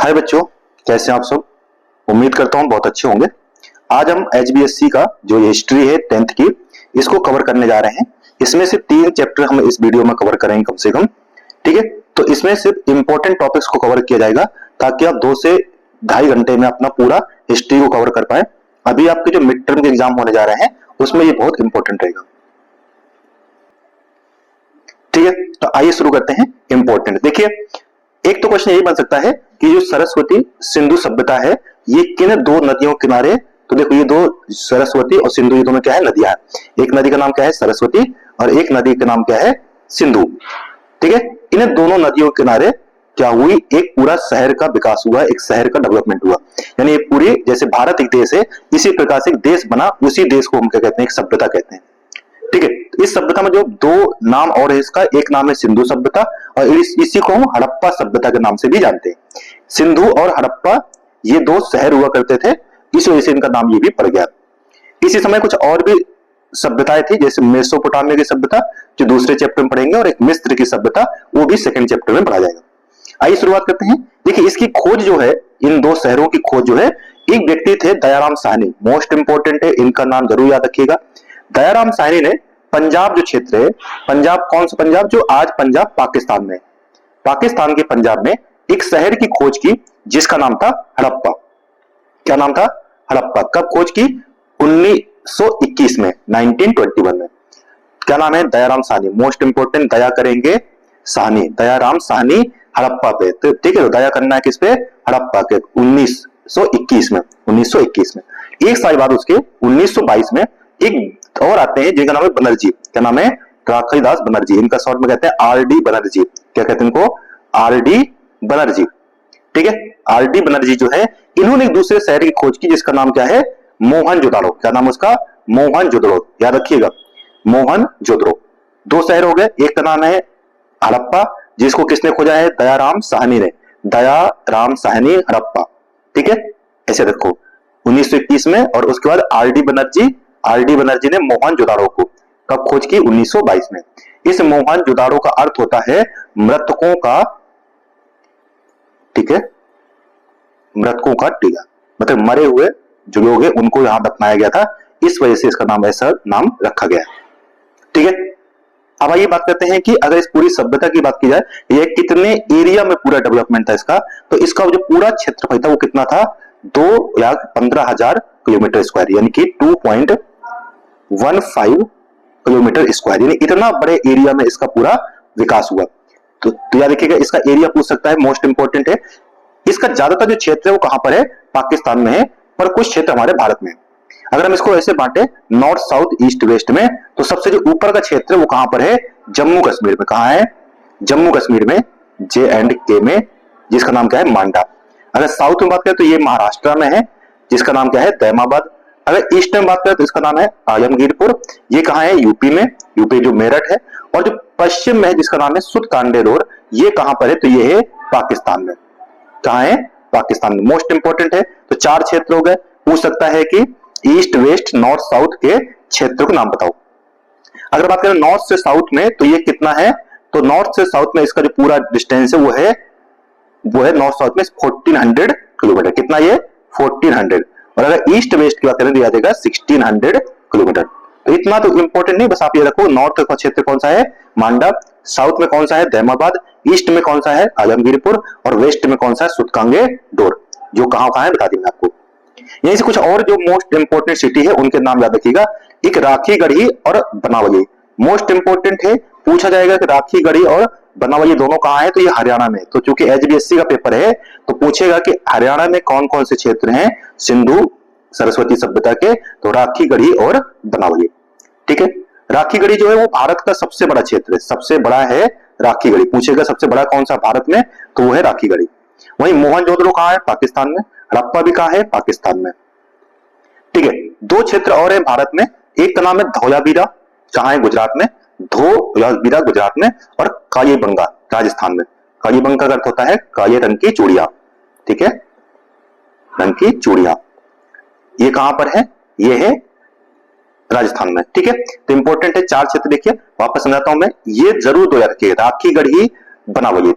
हाय बच्चों, कैसे हैं आप सब। उम्मीद करता हूं बहुत अच्छे होंगे। आज हम एचबीएससी का जो हिस्ट्री है 10th की, इसको कवर करने जा रहे हैं। इसमें से 3 चैप्टर हम इस वीडियो में कवर करेंगे कम से कम। ठीक है, तो इसमें सिर्फ इंपॉर्टेंट टॉपिक्स को कवर किया जाएगा ताकि आप 2 से ढाई घंटे में अपना पूरा हिस्ट्री को कवर कर पाए। अभी आपके जो मिड टर्म के एग्जाम होने जा रहे हैं उसमें ये बहुत इंपॉर्टेंट रहेगा। ठीक है, तो आइए शुरू करते हैं। इंपॉर्टेंट देखिए, एक तो क्वेश्चन यही बन सकता है कि जो सरस्वती सिंधु सभ्यता है ये किन 2 नदियों के किनारे। तो देखो, ये 2 सरस्वती और सिंधु, ये दोनों क्या है, नदियां हैं। एक नदी का नाम क्या है, सरस्वती, और एक नदी का नाम क्या है, सिंधु। ठीक है, इन दोनों नदियों के किनारे क्या हुई, एक पूरा शहर का विकास हुआ, एक शहर का डेवलपमेंट हुआ। यानी ये पूरी, जैसे भारत एक देश है इसी प्रकार से एक देश बना, उसी देश को हम क्या कहते हैं, एक सभ्यता कहते हैं। ठीक है, इस सभ्यता में जो 2 नाम और है इसका, एक नाम है सिंधु सभ्यता और इसी को हम हड़प्पा सभ्यता के नाम से भी जानते हैं। सिंधु और हड़प्पा ये 2 शहर हुआ करते थे, इस वजह से इनका नाम ये भी पड़ गया। इसी समय कुछ और भी सभ्यताएं थी, जैसे मेसोपोटामिया की सभ्यता जो दूसरे चैप्टर में पढ़ेंगे, और एक मिस्र की सभ्यता वो भी सेकंड चैप्टर में पढ़ा जाएगा। आइए शुरुआत करते हैं। देखिए, इसकी खोज जो है, इन 2 शहरों की खोज जो है, एक व्यक्ति थे दयाराम साहनी। मोस्ट इंपोर्टेंट है, इनका नाम जरूर याद रखिएगा। दयाराम साहनी ने पंजाब जो क्षेत्र है, पंजाब कौन सा पंजाब, जो आज पंजाब पाकिस्तान में, पाकिस्तान के पंजाब में एक शहर की खोज की जिसका नाम था हड़प्पा। क्या नाम था, हड़प्पा। कब खोज की, 1921 में, 1921 में। क्या नाम है, दयाराम साहनी। मोस्ट इंपोर्टेंट, दया करेंगे साहनी, दयाराम साहनी हड़प्पा पे। तो ठीक है, दया करना है किस पे, हड़प्पा के। 1921 में, 1921 में। एक साल बाद उसके 1922 में एक और आते हैं जिनका नाम है बनर्जी। क्या नाम है, राखीदास बनर्जी। इनका शॉर्ट में कहते हैं आरडी बनर्जी। क्या कहते हैं इनको, आरडी बनर्जी। ठीक है, आरडी बनर्जी जो है, इन्होंने एक दूसरे शहर की खोज की जिसका नाम क्या है, मोहनजोदड़ो। क्या नाम उसका, मोहनजोदड़ो। याद रखिएगा, मोहनजोदड़ो। 2 शहर हो गए, एक का नाम है हड़प्पा जिसको किसने खोजा है, दयाराम साहनी ने। दयाराम साहनी हड़प्पा। ठीक है, ऐसे रखो 1921 में। और उसके बाद आरडी बनर्जी ने मोहनजोदड़ो को कब खोज की, 1922 में। इस मोहनजोदड़ो का अर्थ होता है मृतकों का, ठीक है, मृतकों का टीला। मतलब मरे हुए जो लोग हैं उनको यहां दफनाया गया था, इस वजह से इसका नाम, ऐसा नाम रखा गया। ठीक है, अब आइए बात करते हैं कि अगर इस पूरी सभ्यता की बात की जाए, ये कितने एरिया में पूरा डेवलपमेंट था इसका। तो इसका जो पूरा क्षेत्रफल था वो कितना था, 2,15,000 किलोमीटर स्क्वायर, यानी कि 2.15 किलोमीटर स्क्वायर। यानी इतना बड़े एरिया में इसका पूरा विकास हुआ। तो याद रखिएगा, इसका एरिया पूछ सकता है, मोस्ट इंपोर्टेंट है। इसका ज्यादातर जो क्षेत्र है वो कहां पर है, पाकिस्तान में है, पर कुछ क्षेत्र हमारे भारत में। अगर हम इसको ऐसे बांटे नॉर्थ साउथ ईस्ट वेस्ट में, तो सबसे जो ऊपर का क्षेत्र है वो कहां पर है, जम्मू कश्मीर में। कहां है, जम्मू कश्मीर में, J&K में, जिसका नाम क्या है, मांडा। अगर साउथ में बात करें तो ये महाराष्ट्र में है, जिसका नाम क्या है, तैमाबाद। अगर ईस्ट में बात करें तो इसका नाम है आलमगीरपुर। ये कहां है, यूपी में, यूपी जो मेरठ है। और जो पश्चिम में है जिसका नाम है सुतकांडेरोर, ये कहां पर है, तो ये है पाकिस्तान में। कहां है, पाकिस्तान में। मोस्ट इंपोर्टेंट है। तो 4 क्षेत्र हो गए। पूछ सकता है कि ईस्ट वेस्ट नॉर्थ साउथ के क्षेत्र को नाम बताओ। अगर बात करें नॉर्थ से साउथ में तो ये कितना है, तो नॉर्थ से साउथ में इसका जो पूरा डिस्टेंस है वो है नॉर्थ साउथ में 1400 किलोमीटर। कितना ये, 1400। और अगर ईस्ट वेस्ट की बात करें तो याद आएगा 1600 किलोमीटर। तो इतना तो इंपॉर्टेंट नहीं, बस आप ये रखो नॉर्थ का क्षेत्र कौन सा है, मांडा। साउथ में कौन सा है, तैमाबाद। ईस्ट में कौन सा है, आलमगीरपुर। और वेस्ट में कौन सा है, सुतकांगेडोर। जो कहां है बता देंगे आपको। यहीं से कुछ और जो मोस्ट इंपोर्टेंट सिटी है उनके नाम याद रखिएगा। एक राखीगढ़ी और बनावली। मोस्ट इंपोर्टेंट है, पूछा जाएगा कि राखीगढ़ी और बनावली दोनों कहां है, तो ये हरियाणा में। तो चूंकि एचबीएससी का पेपर है तो पूछेगा कि हरियाणा में कौन कौन से क्षेत्र हैं सिंधु सरस्वती सभ्यता के, तो राखीगढ़ी और बनावली। ठीक है, राखीगढ़ी जो है वो भारत का सबसे बड़ा क्षेत्र है, सबसे बड़ा है राखीगढ़ी। पूछेगा सबसे बड़ा कौन सा भारत में, तो वो है राखीगढ़ी। वहीं मोहनजोदड़ो कहां है, पाकिस्तान में। हड़प्पा भी कहां है, पाकिस्तान में। ठीक है, 2 क्षेत्र और है भारत में। एक का नाम है धौलावीरा, कहां है, गुजरात में। धौलावीरा गुजरात में। और कालीबंगा राजस्थान में। कालीबंगा का अर्थ होता है काले रंग की चूड़ियां। ठीक है, रंग की चूड़ियां। ये कहां पर है, ये है राजस्थान में। ठीक है, तो इंपॉर्टेंट है 4 क्षेत्र। देखिए वापस समझाता हूं मैं, ये जरूर 2 याद रखिए, राखीगढ़ी बनावली,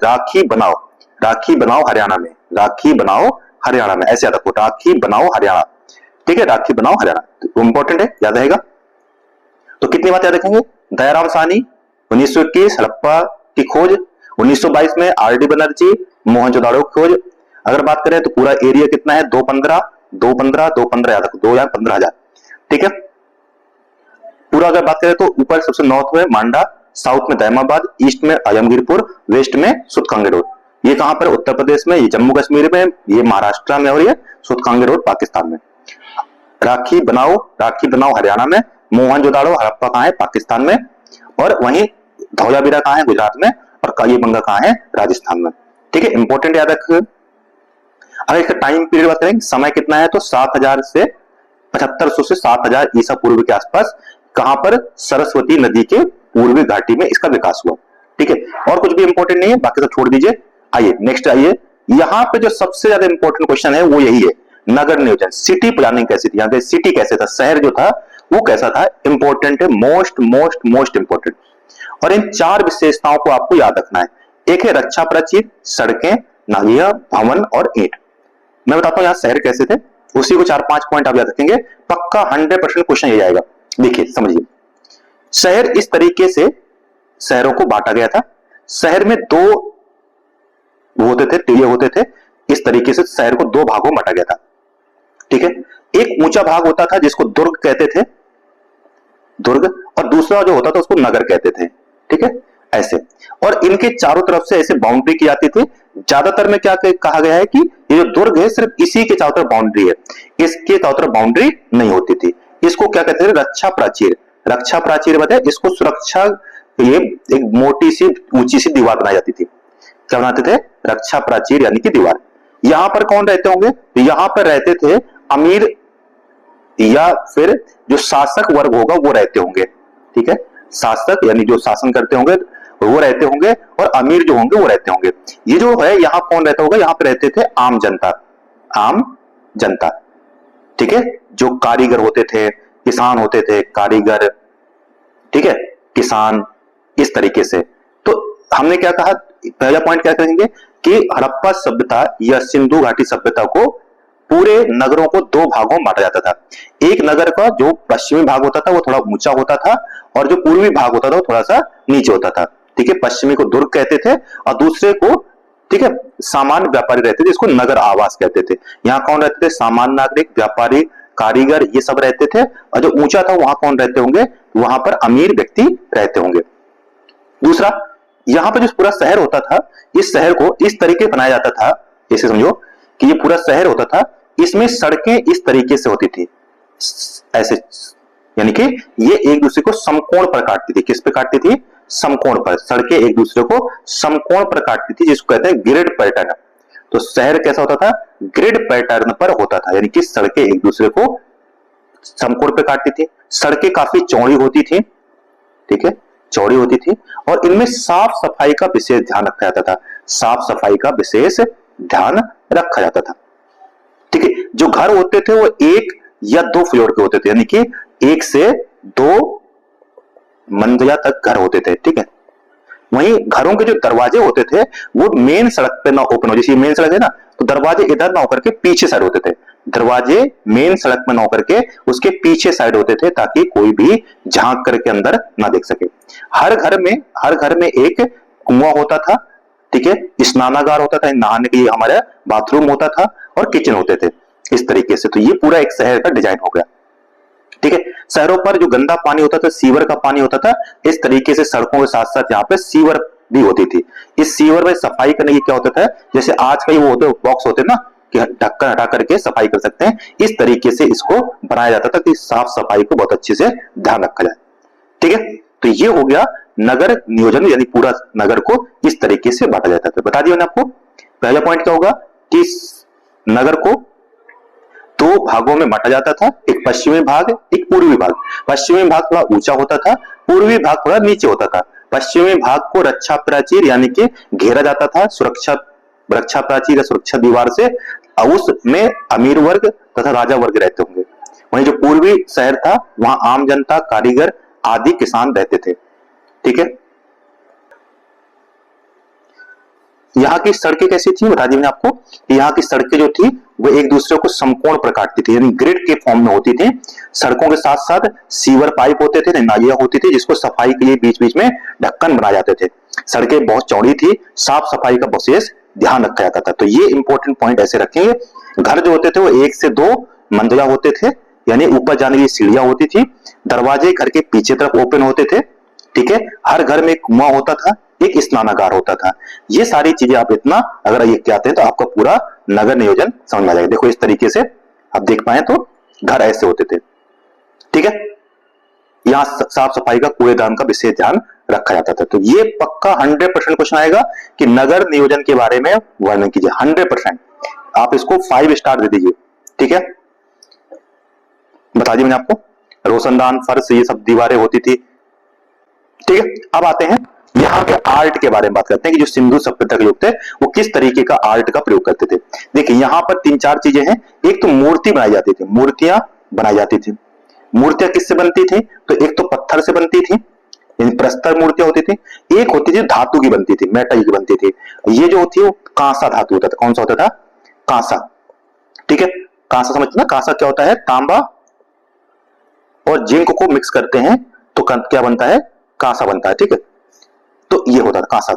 राखी बनाओ हरियाणा में, राखी बनाओ हरियाणा में, ऐसे याद रखो, राखी बनाओ हरियाणा। ठीक है, राखी बनाओ हरियाणा, तो इंपॉर्टेंट है, याद रहेगा। तो कितनी बात याद रखेंगे? दयाराम साहनी 1921 हड़प्पा की खोज, 1922 में आर.डी. बनर्जी मोहनजोदाड़ो की खोज। अगर बात करें तो पूरा एरिया कितना है? 215 याद रखो, 2,15,000। ठीक है, पूरा अगर बात करें तो ऊपर सबसे नॉर्थ में मांडा, साउथ में दैमाबाद, ईस्ट में आजमगीरपुर, वेस्ट में सुतकांगे रोड। ये कहां पर? उत्तर प्रदेश में, ये जम्मू कश्मीर में, ये महाराष्ट्र में, और ये सुतकांगे रोड पाकिस्तान में। राखी बनाओ हरियाणा में, मोहनजोदाड़ो हड़प्पा कहां है? पाकिस्तान में, और वहीं धौलावीरा कहां है? गुजरात में, और कालीबंगा कहां है? राजस्थान में। ठीक है, इंपॉर्टेंट याद रखिए। अगर इसका टाइम पीरियड बात करें, समय कितना है, तो 7000 से 7500 से 7000 ईसा पूर्व के आसपास कहां पर? सरस्वती नदी के पूर्वी घाटी में इसका विकास हुआ। ठीक है, और कुछ भी इंपॉर्टेंट नहीं है, बाकी सब छोड़ दीजिए। आइए नेक्स्ट आइए, यहां पे जो सबसे ज्यादा इंपॉर्टेंट क्वेश्चन है वो यही है, नगर नियोजन, सिटी प्लानिंग कैसी थी, यहाँ पे सिटी कैसे था, शहर जो था वो कैसा था, इंपॉर्टेंट है, मोस्ट इंपॉर्टेंट। और इन 4 विशेषताओं को आपको याद रखना है। एक है रक्षा प्राचीर, सड़कें, नालियां, भवन और ईंट। मैं बताता हूं यहाँ शहर कैसे थे, उसी को 4-5 पॉइंट आप याद रखेंगे, पक्का 100% क्वेश्चन ये आएगा। देखिए समझिए, शहर इस तरीके से शहरों को बांटा गया था। शहर में 2 होते थे, टीले होते थे, इस तरीके से शहर को 2 भागों में बांटा गया था। ठीक है, एक ऊंचा भाग होता था जिसको दुर्ग कहते थे, दुर्ग, और दूसरा जो होता था उसको नगर कहते थे। ठीक है, ऐसे, और इनके चारों तरफ से ऐसे बाउंड्री की जाती थी। ज्यादातर में क्या कहा गया है कि ये जो दुर्ग है सिर्फ इसी के चारों तरफ बाउंड्री है, इसके चारों तरफ बाउंड्री नहीं होती थी। इसको क्या कहते थे? रक्षा प्राचीर। रक्षा प्राचीर बताए, इसको सुरक्षा के लिए एक मोटी सी ऊंची सी दीवार बनाई जाती थी। क्या बनाते थे? रक्षा प्राचीर यानी कि दीवार। यहां पर कौन रहते होंगे? तो यहां पर रहते थे अमीर या फिर जो शासक वर्ग होगा वो रहते होंगे। ठीक है, शासक यानी जो शासन करते होंगे वो रहते होंगे, और अमीर जो होंगे वो रहते होंगे। ये जो है यहाँ कौन रहता होगा? यहाँ पे रहते थे आम जनता, आम जनता। ठीक है, जो कारीगर होते थे, किसान होते थे, कारीगर, ठीक है, किसान, इस तरीके से। तो हमने क्या कहा, पहला पॉइंट क्या करेंगे कि हड़प्पा सभ्यता या सिंधु घाटी सभ्यता को पूरे नगरों को 2 भागों में बांटा जाता था। एक नगर का जो पश्चिमी भाग होता था वो थोड़ा ऊंचा होता था, और जो पूर्वी भाग होता था वो थोड़ा सा नीचे होता था। ठीक है, पश्चिमी को दुर्ग कहते थे, और दूसरे को, ठीक है, सामान्य व्यापारी रहते थे, जिसको नगर आवास कहते थे। यहाँ कौन रहते थे? सामान्य नागरिक, व्यापारी, कारीगर, ये सब रहते थे। और जो ऊंचा था वहां कौन रहते होंगे? वहां पर अमीर व्यक्ति रहते होंगे। दूसरा, यहां पर जो पूरा शहर होता था, इस शहर को इस तरीके बनाया जाता था, जैसे समझो कि ये पूरा शहर होता था, इसमें सड़कें इस तरीके से होती थी, ऐसे, यानी कि ये एक दूसरे को समकोण पर काटती थी। किस पे काटती थी? समकोण पर। सड़कें एक दूसरे को समकोण पर काटती थी, जिसको कहते हैं ग्रिड पैटर्न। तो शहर कैसा होता था? ग्रिड पैटर्न पर होता था, यानी कि सड़कें एक दूसरे को समकोण पे काटती थी। सड़कें काफी चौड़ी होती थी, ठीक है, चौड़ी होती थी, और इनमें साफ सफाई का विशेष ध्यान रखा जाता था। साफ सफाई का विशेष ध्यान रखा जाता था। ठीक है, जो घर होते थे वो 1 या 2 फ्लोर के होते थे, यानी कि 1 से 2 मंजिला तक घर होते थे। ठीक है, वहीं घरों के जो दरवाजे होते थे वो मेन सड़क पे ना ओपन हो, जैसे मेन सड़क है ना, तो दरवाजे इधर ना होकर के पीछे साइड होते थे। दरवाजे मेन सड़क में ना होकर के उसके पीछे साइड होते थे, ताकि कोई भी झांक करके अंदर ना देख सके। हर घर में एक कुआं होता था, ठीक है, स्नानागार होता था, नहाने के लिए हमारा बाथरूम होता था, और किचन होते थे, इस तरीके से। तो ये पूरा एक शहर का डिजाइन हो गया। ठीक है, शहरों पर जो गंदा पानी होता था, सीवर का पानी होता था, इस तरीके से सड़कों के साथ साथ यहाँ पे सीवर भी होती थी। इस सीवर में सफाई करने की क्या होता था, जैसे आज का वो होते बॉक्स होते ना कि ढक्कन हटा करके सफाई कर सकते हैं, इस तरीके से इसको बनाया जाता था कि साफ सफाई को बहुत अच्छे से ध्यान रखा जाए। ठीक है, तो ये हो गया नगर नियोजन, यानी पूरा नगर को इस तरीके से बांटा जाता था। बता दिया मैंने आपको। पहला पॉइंट क्या होगा कि नगर को 2 भागों में बांटा जाता था, एक पश्चिमी भाग, एक पूर्वी भाग। पश्चिमी भाग थोड़ा ऊंचा होता था, पूर्वी भाग थोड़ा नीचे होता था। पश्चिमी भाग को रक्षा प्राचीर यानी कि घेरा जाता था, रक्षा प्राचीर या सुरक्षा दीवार से, उसमें अमीर वर्ग तथा राजा वर्ग रहते होंगे। वहीं जो पूर्वी शहर था वहां आम जनता, कारीगर आदि किसान रहते थे। ठीक है, यहाँ की सड़कें कैसी थी बता दी मैंने आपको, यहाँ की सड़कें जो थी वो एक दूसरे को समकोण पर काटती थी, यानी ग्रिड के फॉर्म में होती थी। सड़कों के साथ साथ सीवर पाइप होते थे, नालियां होती थी, जिसको सफाई के लिए बीच बीच में ढक्कन बनाए जाते थे। सड़कें बहुत चौड़ी थी, साफ सफाई का विशेष ध्यान रखा जाता था। तो ये इंपॉर्टेंट पॉइंट ऐसे रखेंगे। घर जो होते थे वो 1 से 2 मंजिला होते थे, यानी ऊपर जाने की सीढ़ियां होती थी। दरवाजे घर के पीछे तरफ ओपन होते थे, ठीक है। हर घर में एक कुआं होता था, एक स्नानागार होता था। ये सारी चीजें आप इतना अगर ये क्या आते हैं तो आपका पूरा नगर नियोजन समझ में आ जाएगा। देखो इस तरीके से आप देख पाए तो घर ऐसे होते थे, ठीक है। यहाँ साफ सफाई का कूड़ेदान का विशेष ध्यान रखा जाता था। तो ये पक्का 100% क्वेश्चन आएगा कि नगर नियोजन के बारे में वर्णन कीजिए। 100% आप इसको 5 स्टार दे दीजिए, ठीक है। बता दिया मैंने आपको, रोशनदान, फर्श, ये सब दीवारें होती थी, ठीक है। अब आते हैं यहाँ के आर्ट के बारे में बात करते हैं कि जो सिंधु सभ्यता के लोग थे वो किस तरीके का आर्ट का प्रयोग करते थे। देखिए यहाँ पर 3-4 चीजें हैं। एक तो मूर्ति बनाई जाती थी, मूर्तियां बनाई जाती थी। मूर्तियां किससे बनती थी? तो एक तो पत्थर से बनती थी, प्रस्तर मूर्तियां होती थी। एक होती थी धातु की बनती थी, मेटल की बनती थी। ये जो होती है वो कांसा धातु होता था। कौन सा होता था? कांसा, ठीक है। कांसा समझते ना, कांसा क्या होता है? तांबा और जिंक को मिक्स करते हैं तो क्या बनता है? कांसा बनता है, ठीक है। तो ये होता था कांसा।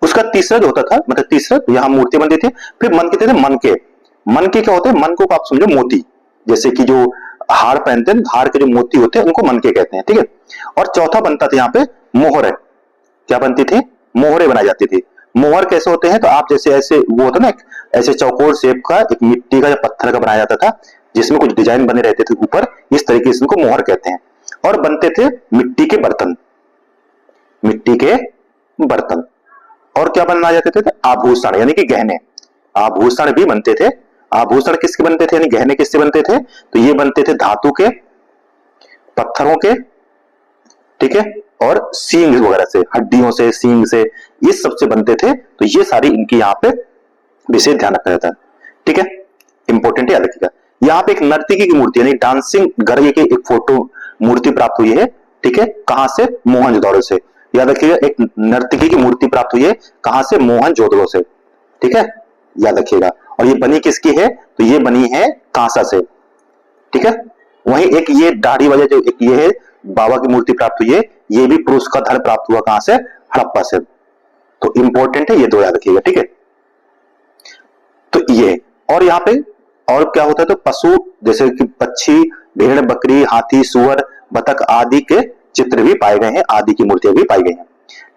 उसका तीसरा जो होता था, मतलब तीसरा यहां मूर्ति बनती थी। फिर मन के थे मनके। मनके क्या होते हैं? मन को आप समझो मोती, जैसे कि जो हार पहनते हैं, हार के जो मोती होते हैं उनको मनके कहते हैं, ठीक है। और चौथा बनता था यहाँ पे मोहरे। क्या बनती थी? मोहरे बनाई जाती थी। मोहर कैसे होते हैं? तो आप जैसे ऐसे वो होता ना, ऐसे चौकोर शेप का एक मिट्टी का या पत्थर का बनाया जाता था, जिसमें कुछ डिजाइन बने रहते थे ऊपर, इस तरीके से इनको मोहर कहते हैं। और बनते थे मिट्टी के बर्तन, मिट्टी के बर्तन। और क्या बनाए जाते थे? आभूषण, यानी कि गहने। आभूषण भी बनते थे। आभूषण किसके बनते थे, यानी गहने किससे बनते थे? तो ये बनते थे धातु के, पत्थरों के, ठीक है, और सींग वगैरह से, हड्डियों से, सींग से, ये सबसे बनते थे। तो ये सारी इनकी यहाँ पे विशेष ध्यान रखा जाता है, ठीक है। इंपॉर्टेंट याद रखिएगा। यहाँ पे एक नर्तकी की मूर्ति यानी डांसिंग गर्ल की एक फोटो मूर्ति प्राप्त हुई है, ठीक है। कहां से? मोहनजोदड़ो से। याद रखिएगा, एक नर्तकी की मूर्ति प्राप्त हुई है कहां से? मोहनजोदड़ो से, ठीक है, याद रखिएगा। और ये बनी किसकी है? तो ये बनी है कांसा से, ठीक है। वहीं एक ये दाढ़ी वाले जो एक ये है बाबा की मूर्ति प्राप्त हुई है, ये भी पुरुष का धड़ प्राप्त हुआ कहां से? हड़प्पा से। तो इंपॉर्टेंट है, ये दो याद रखिएगा, ठीक है। तो ये और यहाँ पे और क्या होता है? तो पशु जैसे कि पक्षी, भेड़, बकरी, हाथी, सुअर, बतख आदि के चित्र भी पाए गए हैं, आदि की मूर्तियां भी पाई गई हैं,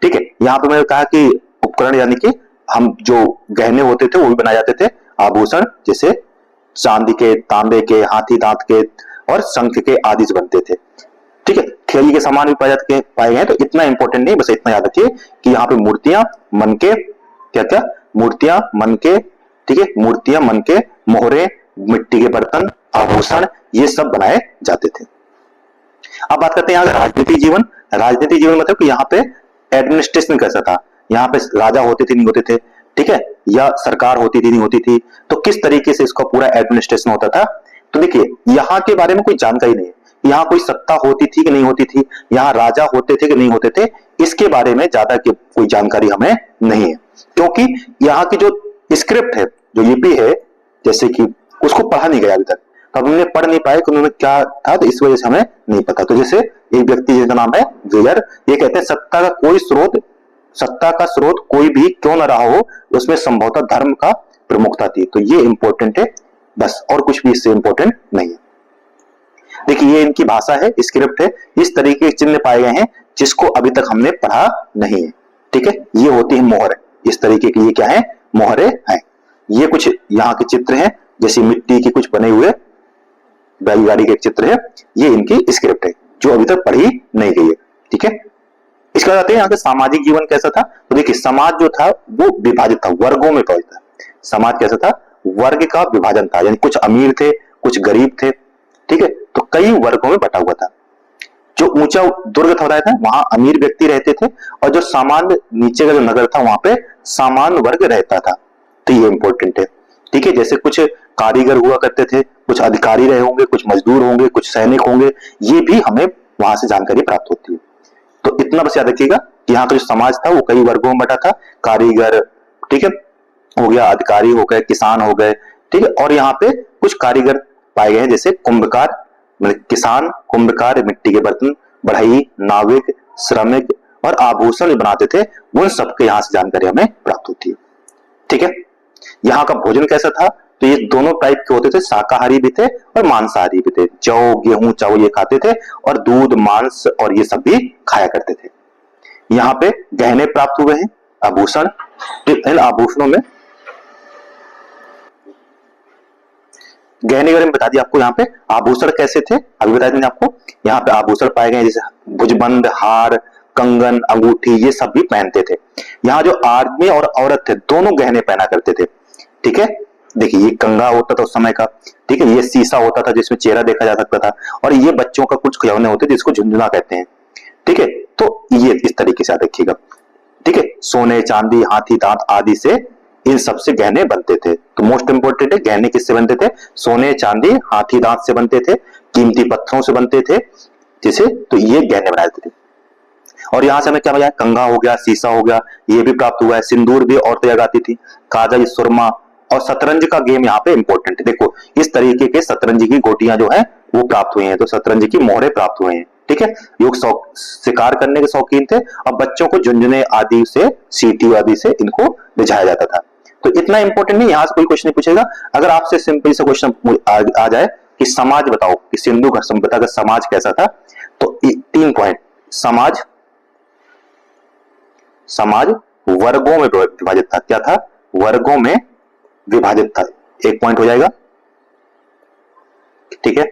ठीक है। यहाँ पे मैंने कहा कि उपकरण यानी कि हम जो गहने होते थे वो भी बनाए जाते थे, आभूषण जैसे चांदी के, तांबे के, हाथी दांत के और शंख के आदि से बनते थे, ठीक है। खेल के सामान भी पाए गए। तो इतना इंपॉर्टेंट नहीं, बस इतना याद रखिए कि यहाँ पे मूर्तियां, मनके, क्या क्या? मूर्तियां, मनके, ठीक है, मूर्तियां, मनके, मोहरे, मिट्टी के बर्तन, आभूषण, ये सब बनाए जाते थे। अब बात करते हैं यहाँ राजनीतिक जीवन। राजनीतिक जीवन मतलब कि यहाँ पे एडमिनिस्ट्रेशन कैसा था? यहाँ पे राजा होते थे, नहीं होते थे, ठीक है, या सरकार होती थी, नहीं होती थी। तो किस तरीके से इसका पूरा एडमिनिस्ट्रेशन होता था? तो देखिए यहाँ के बारे में कोई जानकारी नहीं है। यहाँ कोई सत्ता होती थी कि नहीं होती थी, यहाँ राजा होते थे कि नहीं होते थे, इसके बारे में ज्यादा कोई जानकारी हमें नहीं है। क्योंकि यहाँ की जो स्क्रिप्ट है, जो लिपि है, जैसे कि उसको पढ़ा नहीं गया अभी तक, तो हमने पढ़ नहीं पाए कि उन्होंने क्या था, तो इस वजह से हमें नहीं पता। तो जैसे एक व्यक्ति जिसका नाम है वेयर, ये कहते हैं सत्ता का स्रोत कोई भी क्यों न रहा हो, उसमें संभवतः धर्म का प्रमुखता थी। तो ये इंपॉर्टेंट है बस, और कुछ भी इससे इंपॉर्टेंट नहीं है। देखिए ये इनकी भाषा है, स्क्रिप्ट है, इस तरीके के चिन्ह पाए गए हैं जिसको अभी तक हमने पढ़ा नहीं है, ठीक है। ये होती है मोहर, इस तरीके की ये क्या है? मोहरे हैं। ये कुछ यहाँ के चित्र हैं, जैसे मिट्टी के कुछ बने हुए बैलगाड़ी के चित्र है, ये इनकी स्क्रिप्ट है जो अभी तक पढ़ी नहीं गई है, ठीक है। इसके बाद आते हैं यहाँ के सामाजिक जीवन कैसा था। तो देखिए समाज जो था वो विभाजित था, वर्गों में विभाजित था। समाज कैसा था? वर्ग का विभाजन था, यानी कुछ अमीर थे, कुछ गरीब थे, ठीक है। तो कई वर्गों में बटा हुआ था। जो ऊंचा दुर्ग था वहां अमीर व्यक्ति रहते थे, और जो सामान्य नीचे का जो नगर था वहां पे सामान्य वर्ग रहता था। तो ये इंपॉर्टेंट है, ठीक है। जैसे कुछ कारीगर हुआ करते थे, कुछ अधिकारी रहे होंगे, कुछ मजदूर होंगे, कुछ सैनिक होंगे, ये भी हमें वहां से जानकारी प्राप्त होती है। तो इतना बस याद रखिएगा कि यहाँ का जो समाज था वो कई वर्गों में बटा था, कारीगर, ठीक है, हो गया, अधिकारी हो गए, किसान हो गए, ठीक है। और यहाँ पे कुछ कारीगर पाए गए हैं, जैसे कुंभकार, मतलब किसान, कुंभकार, मिट्टी के बर्तन, बढ़ई, नाविक, श्रमिक और आभूषण बनाते थे, उन सबके यहाँ से जानकारी हमें प्राप्त होती है। ठीक है, यहाँ का भोजन कैसा था, तो ये दोनों टाइप के होते थे, शाकाहारी भी थे और मांसाहारी भी थे। जौ, गेहूं, चावल ये खाते थे और दूध, मांस और ये सब भी खाया करते थे। यहाँ पे गहने प्राप्त हुए हैं, आभूषण। इन आभूषणों में गहने बता दिया आपको। यहाँ पे आभूषण कैसे थे अभी बता देंगे आपको। यहाँ पे आभूषण पाए गए जैसे भुजबंद, हार, कंगन, अंगूठी, ये सब भी पहनते थे। यहाँ जो आदमी और औरत थे दोनों गहने पहना करते थे। ठीक है, देखिए ये कंगा होता था उस समय का, ठीक है, ये शीशा होता था जिसमें चेहरा देखा जा सकता था, और ये बच्चों का कुछ खिलौने होते थे जिसको झुंझुना कहते हैं। ठीक है, तो ये इस तरीके से देखिएगा। ठीक है, सोने, चांदी, हाथी दांत आदि से इन सब से गहने बनते थे। तो मोस्ट इंपोर्टेंट है, गहने किससे बनते थे, सोने, चांदी, हाथी दांत से बनते थे, कीमती पत्थरों से बनते थे, जैसे तो ये गहने बनाते थे। और यहां से हमें क्या मिला, कंगा हो गया, शीशा हो गया, ये भी प्राप्त हुआ है। सिंदूर भी औरतें लगाती थी, काजल, सुरमा और शतरंज का गेम यहाँ पे इंपॉर्टेंट है। देखो इस तरीके के शतरंज की गोटियां जो है वो प्राप्त हुई हैं, तो शतरंज की मोहरे प्राप्त हुए हैं। ठीक है, लोग शिकार करने के शौकीन थे और बच्चों को झुंझुने आदि से, सीटी आदि से इनको रिझाया जाता था। तो इतना इंपॉर्टेंट नहीं, यहां से कोई क्वेश्चन नहीं पूछेगा। अगर आपसे सिंपल सा क्वेश्चन आ जाए कि समाज बताओ कि सिंधु सभ्यता का समाज कैसा था, तो 3 पॉइंट। समाज, समाज वर्गों में विभाजित था। क्या था, वर्गों में विभाजित था, 1 पॉइंट हो जाएगा। ठीक है,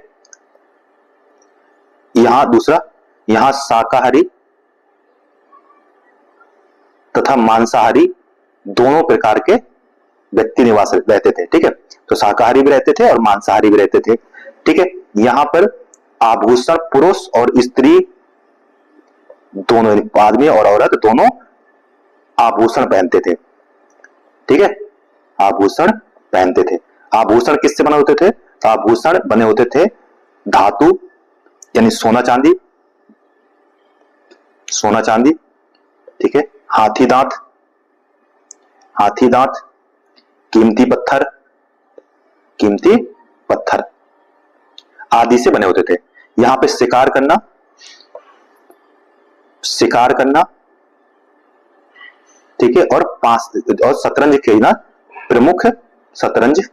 यहां दूसरा, यहां शाकाहारी तथा मांसाहारी दोनों प्रकार के व्यक्ति निवास रहते थे। ठीक है, तो शाकाहारी भी रहते थे और मांसाहारी भी रहते थे। ठीक है, यहां पर आभूषण पुरुष और स्त्री दोनों, आदमी और औरत दोनों आभूषण पहनते थे। ठीक है, आभूषण पहनते थे। आभूषण किससे बने होते थे, आभूषण बने होते थे धातु यानी सोना चांदी, सोना चांदी। ठीक है, हाथी दांत, हाथी दांत, कीमती पत्थर, कीमती पत्थर आदि से बने होते थे। यहां पे शिकार करना, शिकार करना, ठीक है, और शतरंज खेलना प्रमुख, शतरंज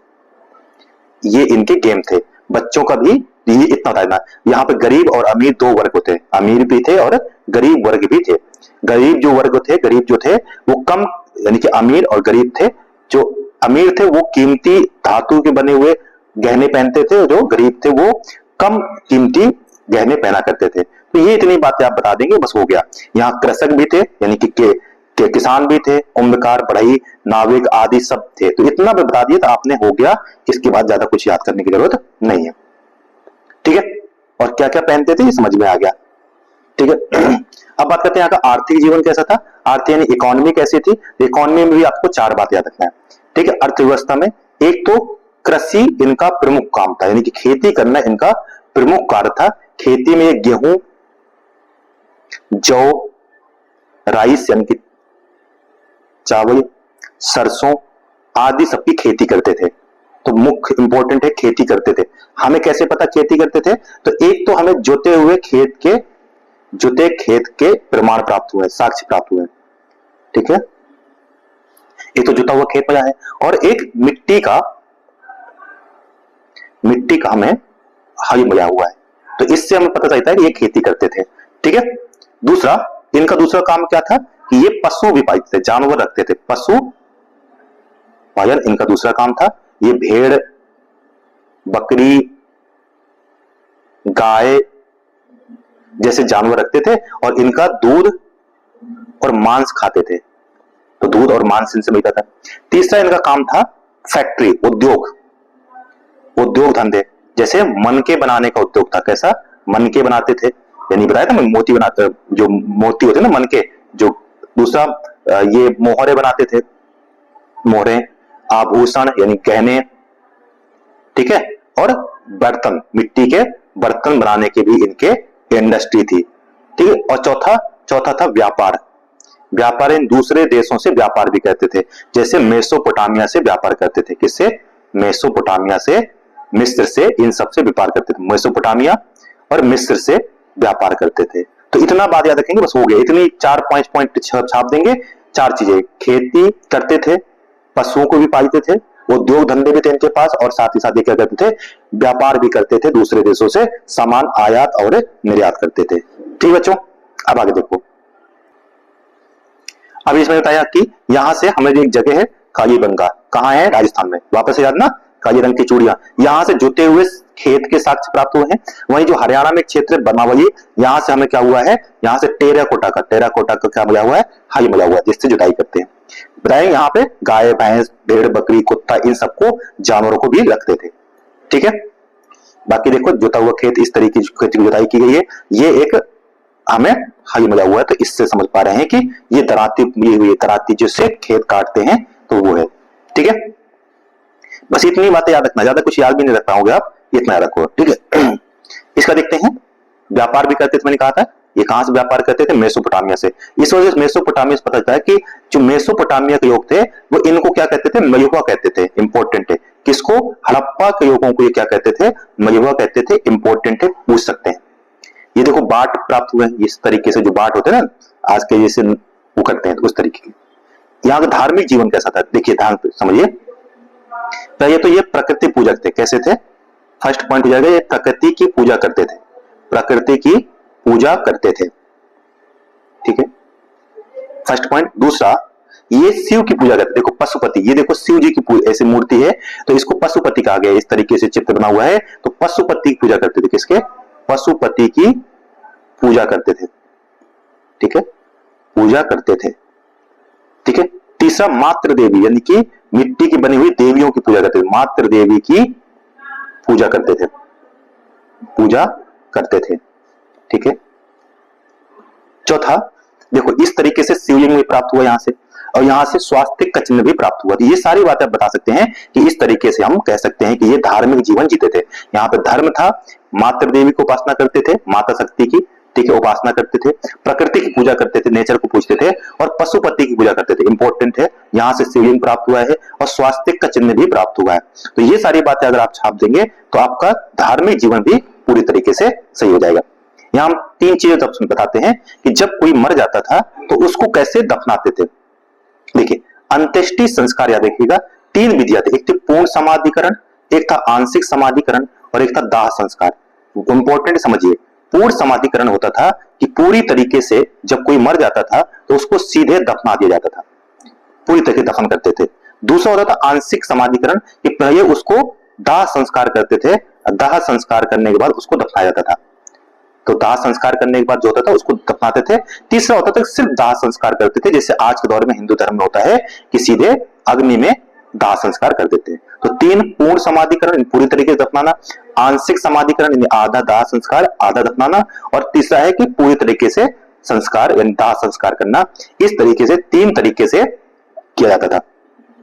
ये इनके गेम थे। बच्चों का भी ये इतना था। यहाँ पे गरीब और अमीर 2 वर्ग होते, अमीर भी थे और गरीब वर्ग भी थे। गरीब जो वर्ग थे, गरीब जो थे वो कम, यानी कि अमीर और गरीब थे। जो अमीर थे वो कीमती धातु के बने हुए गहने पहनते थे, और जो गरीब थे वो कम कीमती गहने पहना करते थे। तो ये इतनी बातें आप बता देंगे, बस हो गया। यहाँ कृषक भी थे, यानी कि किसान भी थे, कुंभकार, बढ़ई, नाविक आदि सब थे। तो इतना भी बता दिया तो आपने हो गया, इसके बाद ज्यादा कुछ याद करने की जरूरत नहीं है। ठीक है, और क्या क्या पहनते थे ये समझ में आ गया। ठीक है, अब बात करते हैं यहाँ का आर्थिक जीवन कैसा था। आर्थिक यानी इकोनॉमी कैसी थी। इकोनॉमी में भी आपको 4 बात याद रखना है। ठीक है, अर्थव्यवस्था में एक तो कृषि इनका प्रमुख काम था, यानी कि खेती करना इनका प्रमुख कार्य था। खेती में गेहूं, जौ, राइस यानी कि चावल, सरसों आदि सबकी खेती करते थे। तो मुख्य इंपॉर्टेंट है, खेती करते थे। हमें कैसे पता खेती करते थे, तो एक तो हमें जोते हुए खेत के, जुते खेत के प्रमाण प्राप्त हुए, साक्ष्य प्राप्त हुए। ठीक है, एक तो जुता हुआ खेत मिला है, और एक मिट्टी का हमें हल मिला हुआ है। तो इससे हमें पता चलता है कि ये खेती करते थे। ठीक है, दूसरा, इनका दूसरा काम क्या था कि ये पशु भी पालते थे, जानवर रखते थे, पशु पालन इनका दूसरा काम था। ये भेड़, बकरी, गाय जैसे जानवर रखते थे, और इनका दूध और मांस खाते थे। तो दूध और मांस इनसे मिलता था। तीसरा इनका काम था फैक्ट्री, उद्योग, उद्योग धंधे, जैसे मनके बनाने का उद्योग था। कैसा, मनके बनाते थे, यानी बताया था मैं, मोती बनाते, जो मोती होते ना मनके। जो दूसरा ये मोहरे बनाते थे, मोहरे, आभूषण यानी गहने। ठीक है, और बर्तन, मिट्टी के बर्तन बनाने की भी इनके इंडस्ट्री थी। ठीक है, और चौथा था व्यापार। व्यापारी दूसरे देशों से व्यापार भी करते थे, जैसे मेसोपोटामिया से व्यापार करते थे। किससे? मेसोपोटामिया से, मिस्र से, इन सब से व्यापार करते थे। मेसोपोटामिया और मिस्र से व्यापार करते थे। तो इतना बात याद रखेंगे, बस हो गया। इतनी 4-5 पॉइंट छाप देंगे। 4 चीजें, खेती करते थे, पशुओं को भी पालते थे, उद्योग धंधे भी थे इनके पास, और साथ ही साथ ये क्या करते थे? व्यापार भी करते थे, दूसरे देशों से सामान आयात और निर्यात करते थे। ठीक बच्चों, अब आगे देखो। अब इसमें बताया कि यहां से हमें जो एक जगह है कालीबंगा, कहां है? राजस्थान में। वापस से याद ना, काली रंग की चूड़ियां, यहां से जुते हुए खेत के साक्ष्य प्राप्त हुए हैं। वहीं जो हरियाणा में क्षेत्र बनावली, यहां से हमें क्या हुआ है? यहां से टेराकोटा का क्या मिला हुआ है? हल मिला हुआ है, जिससे जुताई करते हैं। बताएं, यहाँ पे गाय, भैंस, भेड़, बकरी, कुत्ता, इन सबको, जानवरों को भी रखते थे। ठीक है, बाकी देखो जुता हुआ खेत, इस तरीके की जुताई की गई है। ये एक हमें हल मिला हुआ है, तो इससे समझ पा रहे हैं कि ये दराती मिली हुई है, दराती जिससे खेत काटते हैं, तो वो है। ठीक है, बस इतनी बातें याद रखना, ज्यादा कुछ याद भी नहीं रख पाओगे आप, इतना याद रखो। ठीक है, इसका देखते हैं। व्यापार भी करते थे, मैंने कहा था। ये कहां से व्यापार करते थे? मेसोपोटामिया से। इस वजह से मेसोपोटामिया से पता चलता है कि जो मेसोपोटामिया के लोग थे वो इनको क्या कहते थे? मयुवा कहते थे। इंपॉर्टेंट है। किसको? हड़प्पा के लोगों को ये क्या कहते थे? मयुवा कहते थे। इंपॉर्टेंट है, पूछ सकते हैं। ये देखो बाट प्राप्त हुए, इस तरीके से जो बाट होते हैं ना, आज के जैसे वो करते हैं, तो उस तरीके के। यहाँ का धार्मिक जीवन कैसा था? देखिए, ध्यान समझिए। पहले तो ये प्रकृति पूजक थे। कैसे थे? फर्स्ट पॉइंट हो जाएगा, ये प्रकृति की पूजा करते थे। प्रकृति की पूजा करते थे। ठीक है, फर्स्ट पॉइंट। दूसरा, ये शिव की पूजा करते थे। देखो पशुपति, ये देखो शिव जी की ऐसी मूर्ति है, तो इसको पशुपति कहा गया। इस तरीके से चित्र बना हुआ है, तो पशुपति की पूजा करते थे। किसके? पशुपति की पूजा करते थे। ठीक है, पूजा करते थे। ठीक है, तीसरा मातृ देवी, यानी कि मिट्टी की बनी हुई देवियों की पूजा करते थे। मातृ देवी की पूजा करते थे, पूजा करते थे। ठीक है, चौथा, देखो इस तरीके से शिवलिंग भी प्राप्त हुआ यहां से, और यहां से स्वास्तिक का चिन्ह भी प्राप्त हुआ। तो ये सारी बातें आप बता सकते हैं कि इस तरीके से हम कह सकते हैं कि ये धार्मिक जीवन जीते थे। यहाँ पे धर्म था, मातृ देवी को उपासना करते थे, माता शक्ति की। ठीक है, उपासना करते थे, प्रकृति की पूजा करते थे, नेचर को पूजते थे, और पशुपति की पूजा करते थे। इंपॉर्टेंट है, यहां से शिवलिंग प्राप्त हुआ है और स्वास्तिक का चिन्ह भी प्राप्त हुआ है। तो ये सारी बातें अगर आप छाप देंगे तो आपका धार्मिक जीवन भी पूरी तरीके से सही हो जाएगा। यहां हम 3 चीजें बताते हैं कि जब कोई मर जाता था तो उसको कैसे दफनाते थे। देखिए, अंत्येष्टि संस्कार याद रखिएगा। 3 विधियां थी, एक थी पूर्ण समाधिकरण, एक था आंशिक समाधिकरण, और एक था दाह संस्कार। इंपॉर्टेंट समझिए, पूर्ण समाधिकरण होता था कि पूरी तरीके से जब कोई मर जाता था तो उसको सीधे दफना दिया जाता था, पूरी तरीके दफन करते थे। दूसरा होता था आंशिक समाधिकरण, कि पहले उसको दाह संस्कार करते थे, दाह संस्कार करने के बाद उसको दफनाया जाता था। तो दाह संस्कार करने के बाद जो होता था उसको दफनाते थे। तीसरा होता था सिर्फ दाह संस्कार करते थे, जैसे आज के दौर में हिंदू धर्म में होता है कि सीधे अग्नि में दाह संस्कार कर देते हैं। तो 3, पूर्ण समाधिकरण, पूरी तरीके से दफनाना, आंशिक समाधिकरण यानी आधा दाह संस्कार आधा दफनाना, और तीसरा है कि पूरी तरीके से संस्कार यानी दाह संस्कार करना। इस तरीके से 3 तरीके से किया जाता था।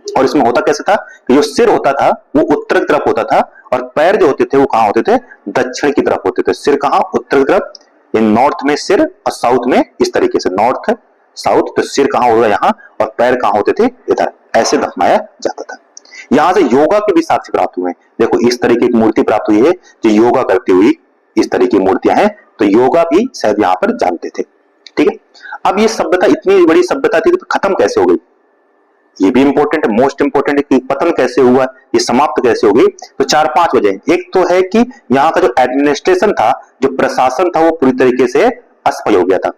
और इसमें होता कैसे था कि जो सिर होता था वो उत्तर की तरफ होता था, और पैर जो होते थे वो कहां होते थे? दक्षिण की तरफ होते थे। सिर कहां? उत्तर की तरफ, नॉर्थ में सिर और साउथ में, इस तरीके से नॉर्थ साउथ। तो सिर कहां होगा? यहाँ, और पैर कहां होते थे? इधर। ऐसे दफनाया जाता था। यहां से योगा के भी साक्ष्य प्राप्त हुए। देखो इस तरीके की मूर्ति प्राप्त हुई है जो योगा करती हुई, इस तरीके की मूर्तियां हैं, तो योगा भी शायद यहां पर जानते थे। ठीक है, अब ये सभ्यता इतनी बड़ी सभ्यता थी तो खत्म कैसे हो गई? ये भी इंपॉर्टेंट है, मोस्ट इंपॉर्टेंट है कि पतन कैसे हुआ, ये समाप्त कैसे हो गई। तो 4-5 वजह। एक तो है कि यहाँ का जो एडमिनिस्ट्रेशन था, जो प्रशासन था, वो पूरी तरीके से असफल हो गया था।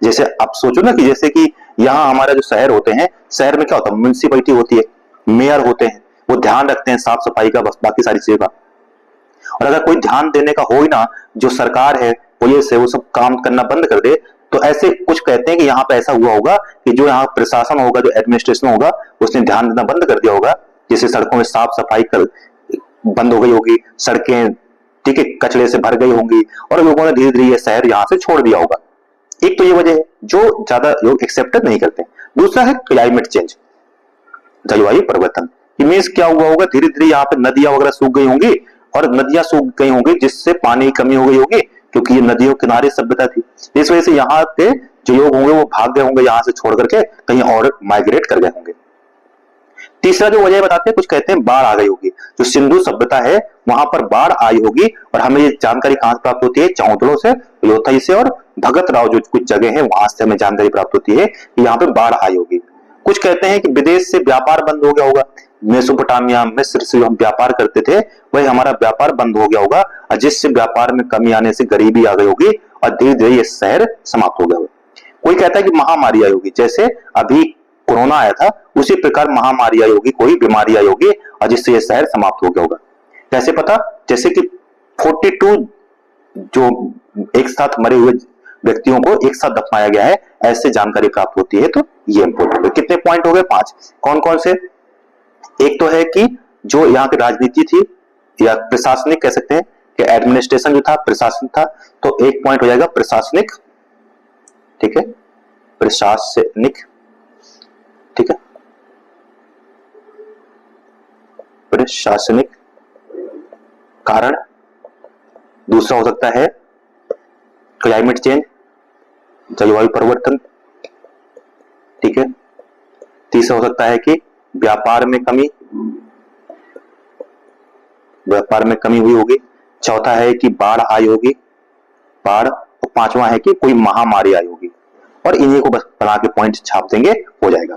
जैसे आप सोचो ना कि जैसे कि यहाँ हमारा जो शहर होते हैं, शहर में क्या होता है? म्युनिसिपैलिटी होती है, मेयर होते हैं, वो ध्यान रखते हैं साफ सफाई का, बस बाकी सारी चीजों का। और अगर कोई ध्यान देने का हो ही ना, जो सरकार है, पुलिस है, वो सब काम करना बंद कर दे, तो ऐसे कुछ कहते हैं कि यहाँ पे ऐसा हुआ होगा कि जो यहाँ प्रशासन होगा, जो एडमिनिस्ट्रेशन होगा, उसने ध्यान देना बंद कर दिया होगा। जैसे सड़कों में साफ सफाई कर बंद हो गई होगी, सड़कें ठीक है कचरे से भर गई होंगी, और लोगों ने धीरे धीरे ये शहर यहाँ से छोड़ दिया होगा। एक तो ये वजह है जो ज्यादा लोग एक्सेप्ट नहीं करते। दूसरा है क्लाइमेट चेंज, जलवायु परिवर्तन। मीन्स क्या हुआ होगा? धीरे धीरे यहाँ पे नदियां वगैरह सूख गई होंगी, और नदियां सूख गई होंगी जिससे पानी की कमी हो गई होगी, क्योंकि ये नदियों किनारे सभ्यता थी। इस वजह से यहाँ पे जो लोग होंगे वो भाग गए होंगे यहां से छोड़ करके, कहीं और माइग्रेट कर गए होंगे। तीसरा जो वजह बताते हैं, कुछ कहते हैं बाढ़ आ गई होगी, जो सिंधु सभ्यता है वहां पर बाढ़ आई होगी। और हमें ये जानकारी कहां से प्राप्त होती है? चौंतड़ों से, लोथई से और भगत राव जो कुछ जगह है वहां से हमें जानकारी प्राप्त होती है कि यहाँ पे बाढ़ आई होगी। कुछ कहते हैं कि विदेश से व्यापार बंद हो गया होगा, मेसोपोटामिया मिस्र से हम व्यापार करते थे वही हमारा व्यापार बंद हो गया होगा, और जिससे व्यापार में कमी आने से गरीबी आ गई होगी और धीरे धीरे ये शहर समाप्त हो गया होगा। कोई कहता है कि महामारी आई होगी, जैसे अभी कोरोना आया था उसी प्रकार महामारी आई होगी, कोई बीमारी आई होगी और जिससे यह शहर समाप्त हो गया होगा। कैसे पता? जैसे कि 42 जो एक साथ मरे हुए व्यक्तियों को एक साथ दफनाया गया है, ऐसे जानकारी प्राप्त होती है। तो ये इंपॉर्टेंट है। कितने पॉइंट हो गए? 5। कौन कौन से? एक तो है कि जो यहाँ की राजनीति थी या प्रशासनिक कह सकते हैं कि एडमिनिस्ट्रेशन जो था, प्रशासन था, तो एक पॉइंट हो जाएगा प्रशासनिक, ठीक है, प्रशासनिक, ठीक है, प्रशासनिक कारण। दूसरा हो सकता है क्लाइमेट चेंज, जलवायु परिवर्तन, ठीक है। तीसरा हो सकता है कि व्यापार में कमी, व्यापार में कमी हुई होगी। चौथा है कि बाढ़ आई होगी, बाढ़। और पांचवा है कि कोई महामारी आई होगी। और इन्हीं को बस बना के पॉइंट छाप देंगे, हो जाएगा।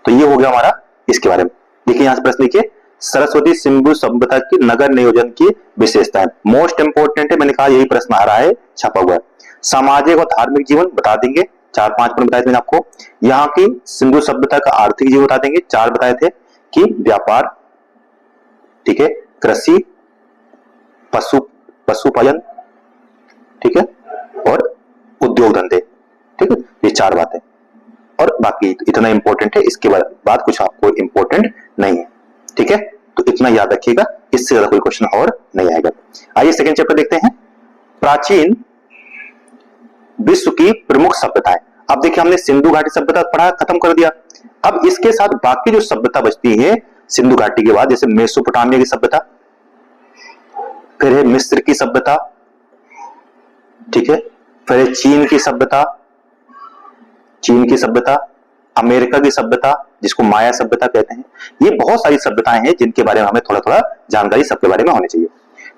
तो ये हो गया हमारा इसके बारे में। देखिए यहां से प्रश्न लिखिए, सरस्वती सिंधु सभ्यता की नगर नियोजन की विशेषताएं। मोस्ट इंपोर्टेंट है, मैंने कहा यही प्रश्न आ रहा है, छपा हुआ है। सामाजिक और धार्मिक जीवन बता देंगे, 4-5 पॉइंट बताए थे मैंने आपको। यहाँ की सिंधु सभ्यता का आर्थिक जीवन बता देंगे, 4 बताए थे कि व्यापार, ठीक है, कृषि, पशुपालन, ठीक है, और उद्योग धंधे, ठीक है, ये 4 बातें। और बाकी इतना इंपॉर्टेंट है, इसके बाद कुछ आपको इंपॉर्टेंट नहीं है, ठीक है। तो इतना याद रखिएगा, इससे ज्यादा कोई क्वेश्चन और नहीं आएगा। आइए सेकंड चैप्टर देखते हैं, प्राचीन विश्व की प्रमुख सभ्यताएं। अब देखिए हमने सिंधु घाटी सभ्यता पढ़ा, खत्म कर दिया। अब इसके साथ बाकी जो सभ्यता बचती है सिंधु घाटी के बाद, जैसे मेसोपोटामिया की सभ्यता, फिर है मिस्र की सभ्यता, ठीक है, फिर है चीन की सभ्यता, चीन की सभ्यता, अमेरिका की सभ्यता जिसको माया सभ्यता कहते हैं। ये बहुत सारी सभ्यताएं हैं जिनके बारे में हमें थोड़ा थोड़ा जानकारी सबके बारे में होनी चाहिए।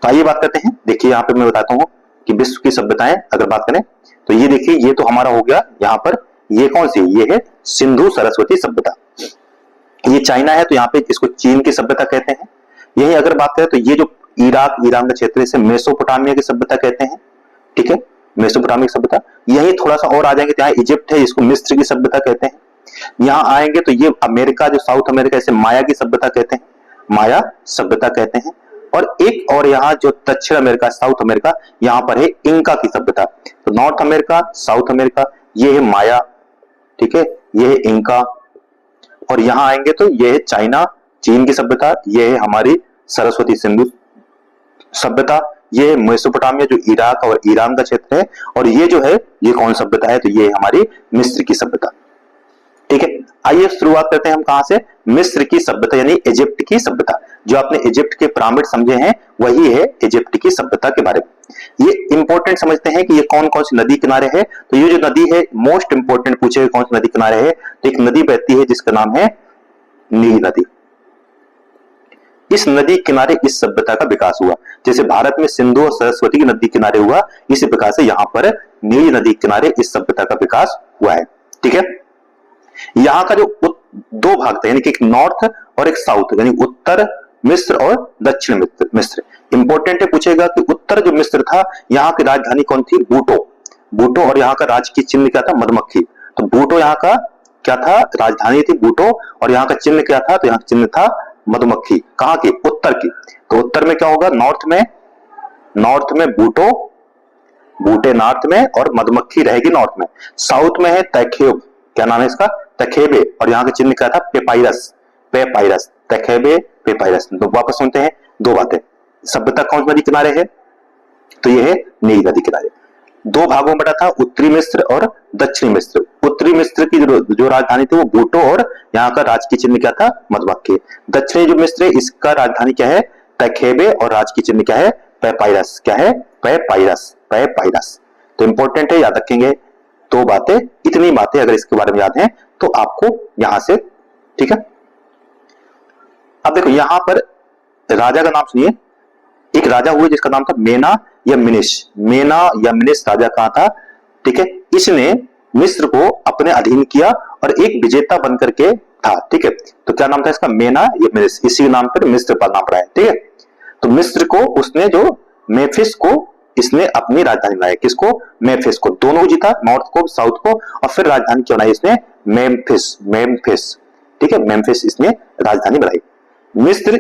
तो आइए बात करते हैं। देखिए यहाँ पे मैं बताता हूँ कि विश्व की सभ्यताएं अगर बात करें तो ये देखिए, ये तो हमारा हो गया यहाँ पर, ये कौन सी? ये है सिंधु सरस्वती सभ्यता। ये चाइना है तो यहाँ पे इसको चीन की सभ्यता कहते हैं। यही अगर बात करें तो ये जो इराक, ईरान का क्षेत्र, इसे मेसोपोटामिया की सभ्यता कहते हैं, ठीक है, मेसोपोटामिया की सभ्यता। यही थोड़ा सा और आ जाएंगे तो यहाँ इजिप्ट है, इसको मिस्र की सभ्यता कहते हैं। यहाँ आएंगे तो ये अमेरिका, जो साउथ अमेरिका, इसे माया की सभ्यता कहते हैं, माया सभ्यता कहते हैं। और एक और यहाँ जो दक्षिण अमेरिका, साउथ अमेरिका, यहाँ पर है इंका की सभ्यता। तो नॉर्थ अमेरिका, साउथ अमेरिका, ये है माया, ठीक है, ये है इंका। और यहाँ आएंगे तो ये है चाइना, चीन की सभ्यता, ये है हमारी सरस्वती सिंधु सभ्यता, ये है मेसोपोटामिया जो इराक और ईरान का क्षेत्र है। और ये जो है ये कौन सभ्यता है? तो ये है हमारी मिस्र की सभ्यता, ठीक है। आइए शुरुआत करते हैं हम कहां से? मिस्र की सभ्यता यानी इजिप्ट की सभ्यता। जो आपने इजिप्ट के पिरामिड समझे हैं वही है इजिप्ट की सभ्यता के बारे में। ये इंपॉर्टेंट समझते हैं कि ये कौन कौन सी नदी किनारे है। तो ये जो नदी है, मोस्ट इंपॉर्टेंट पूछे कौन सी नदी किनारे है, तो एक नदी बहती है जिसका नाम है नील नदी। इस नदी किनारे इस सभ्यता का विकास हुआ। जैसे भारत में सिंधु और सरस्वती की नदी किनारे हुआ, इसी प्रकार से यहाँ पर नील नदी किनारे इस सभ्यता का विकास हुआ है, ठीक है। यहाँ का जो 2 भाग थे, यानी कि एक नॉर्थ और एक साउथ, यानी उत्तर मिस्र और दक्षिण मिस्र। इंपॉर्टेंट है, पूछेगा कि उत्तर जो मिस्र था, यहाँ की राजधानी कौन थी? बूटो, बूटो। और यहाँ का राजकीय चिन्ह क्या था? मधुमक्खी। तो बूटो यहाँ का क्या था? राजधानी थी बूटो। और यहाँ का चिन्ह क्या था? तो यहाँ का चिन्ह था मधुमक्खी। कहाँ की? उत्तर की। तो उत्तर में क्या होगा? नॉर्थ में बूटो, बूटे नॉर्थ में, और मधुमक्खी रहेगी नॉर्थ में। साउथ में है तैखेब, क्या नाम है इसका? तखेबे। और यहाँ का चिन्ह क्या था? पेपाइरस, पेपाइरस, तखेबे, पेपाइरस। तो वापस सुनते हैं 2 बातें। सभ्यता कौन सी नदी किनारे है? तो ये है नील नदी किनारे। 2 भागों में बटा था, उत्तरी मिस्र और दक्षिणी मिस्र। उत्तरी मिस्र की जो राजधानी थी वो बूटो, और यहाँ का राजकीय चिन्ह क्या था? मधुमक्खी। दक्षिणी जो मिस्र है इसका राजधानी क्या है? तखेबे, और राजकीय चिन्ह क्या है? पेपाइरस। क्या है? पेपाइरस, पेपाइरस। तो इंपॉर्टेंट है, याद रखेंगे। दो बातें, इतनी बातें अगर इसके बारे में याद है तो आपको यहां से, ठीक है। अब देखो यहां पर राजा का नाम सुनिए। एक राजा हुए जिसका नाम था मेना या मिनिश। मेना या मिनिश राजा कहां था, ठीक है। इसने मिस्र को अपने अधीन किया और एक विजेता बनकर के था, ठीक है। तो क्या नाम था इसका, मेना या मिनिश। इसी नाम पर मिस्र का नाम रहा है, ठीक है। तो मिस्र को उसने जो मेफिस को इसने अपनी राजधानी बनाई। किसको, मेफिस को। दोनों को जीता, नॉर्थ को साउथ को, और फिर राजधानी क्या बनाई इसने, मेम्फिस। मेम्फिस, ठीक है, मेम्फिस इसने राजधानी बनाई। मिस्र,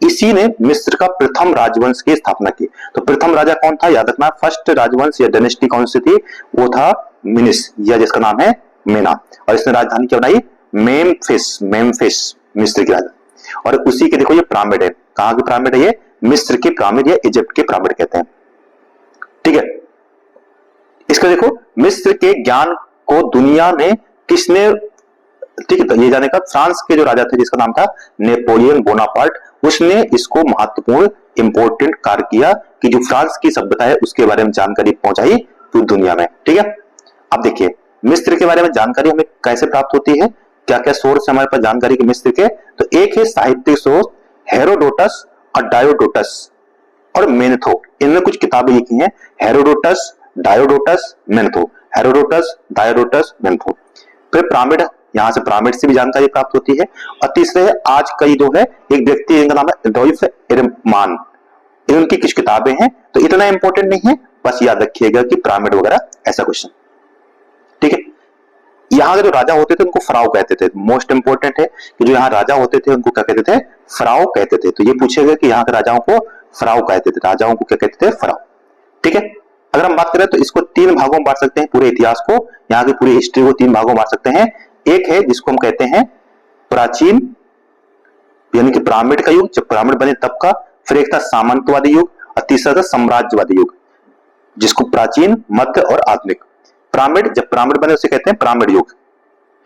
इसी ने मिस्र का प्रथम राजवंश की स्थापना की। तो प्रथम राजा कौन था, याद रखना। फर्स्ट राजवंश या डायनेस्टी कौन सी थी, वो था मिनिस, या जिसका नाम है मेना। और इसने राजधानी क्या बनाई, मेम्फिस। मेम्फिस मिस्र की राजधानी। और उसी के देखो ये पिरामिड है, कहां की पिरामिड है ये, मिस्र के पिरामिड या इजिप्ट के पिरामिड कहते हैं, ठीक है। इसका देखो मिस्र के ज्ञान को दुनिया में किसने, ठीक है, तो ये जाने का फ्रांस के जो राजा थे जिसका नाम था नेपोलियन बोनापार्ट, उसने इसको महत्वपूर्ण इंपोर्टेंट कार्य किया कि जो फ्रांस की सभ्यता है उसके बारे में जानकारी पहुंचाई पूरी दुनिया में, ठीक है। अब देखिए मिस्र के बारे में जानकारी हमें कैसे प्राप्त होती है, क्या क्या सोर्स हमारे पास जानकारी के मिस्र के। तो एक है साहित्यिक सोर्स, हेरोडोटस और डायोडोटस और मेन्थो, इनमें कुछ किताबें लिखी हैं, Herodotus, Diodotus, Manetho. Herodotus, Diodotus, Manetho. फिर पिरामिड, यहां से पिरामिड से भी जानकारी प्राप्त होती है। और तीसरे है आज कई दो है, एक व्यक्ति जिनका नाम है एडोल्फ एरमान, इनकी कुछ किताबें हैं। तो इतना इंपॉर्टेंट नहीं है, बस याद रखिएगा कि पिरामिड वगैरह ऐसा क्वेश्चन, ठीक है। यहाँ के जो राजा होते थे उनको फराओ कहते थे। मोस्ट इंपोर्टेंट है कि जो यहाँ राजा होते थे उनको क्या कहते थे, फराओ कहते थे। तो ये पूछेगा कि यहाँ के राजाओं को फराओ कहते थे, राजाओं को क्या कहते थे, फराओ, ठीक है। अगर हम बात करें तो इसको तीन भागों में बांट सकते हैं, पूरे इतिहास को, यहाँ की पूरी हिस्ट्री को तीन भागों में बांट सकते हैं। एक है जिसको हम कहते हैं प्राचीन, यानी कि पिरामिड का युग, जब पिरामिड बने तब का। फिर एक था सामंतवादी युग, और तीसरा था साम्राज्यवादी युग, जिसको प्राचीन, मध्य और आधुनिक। पिरामिड, जब पिरामिड बने उसे कहते हैं पिरामिड युग,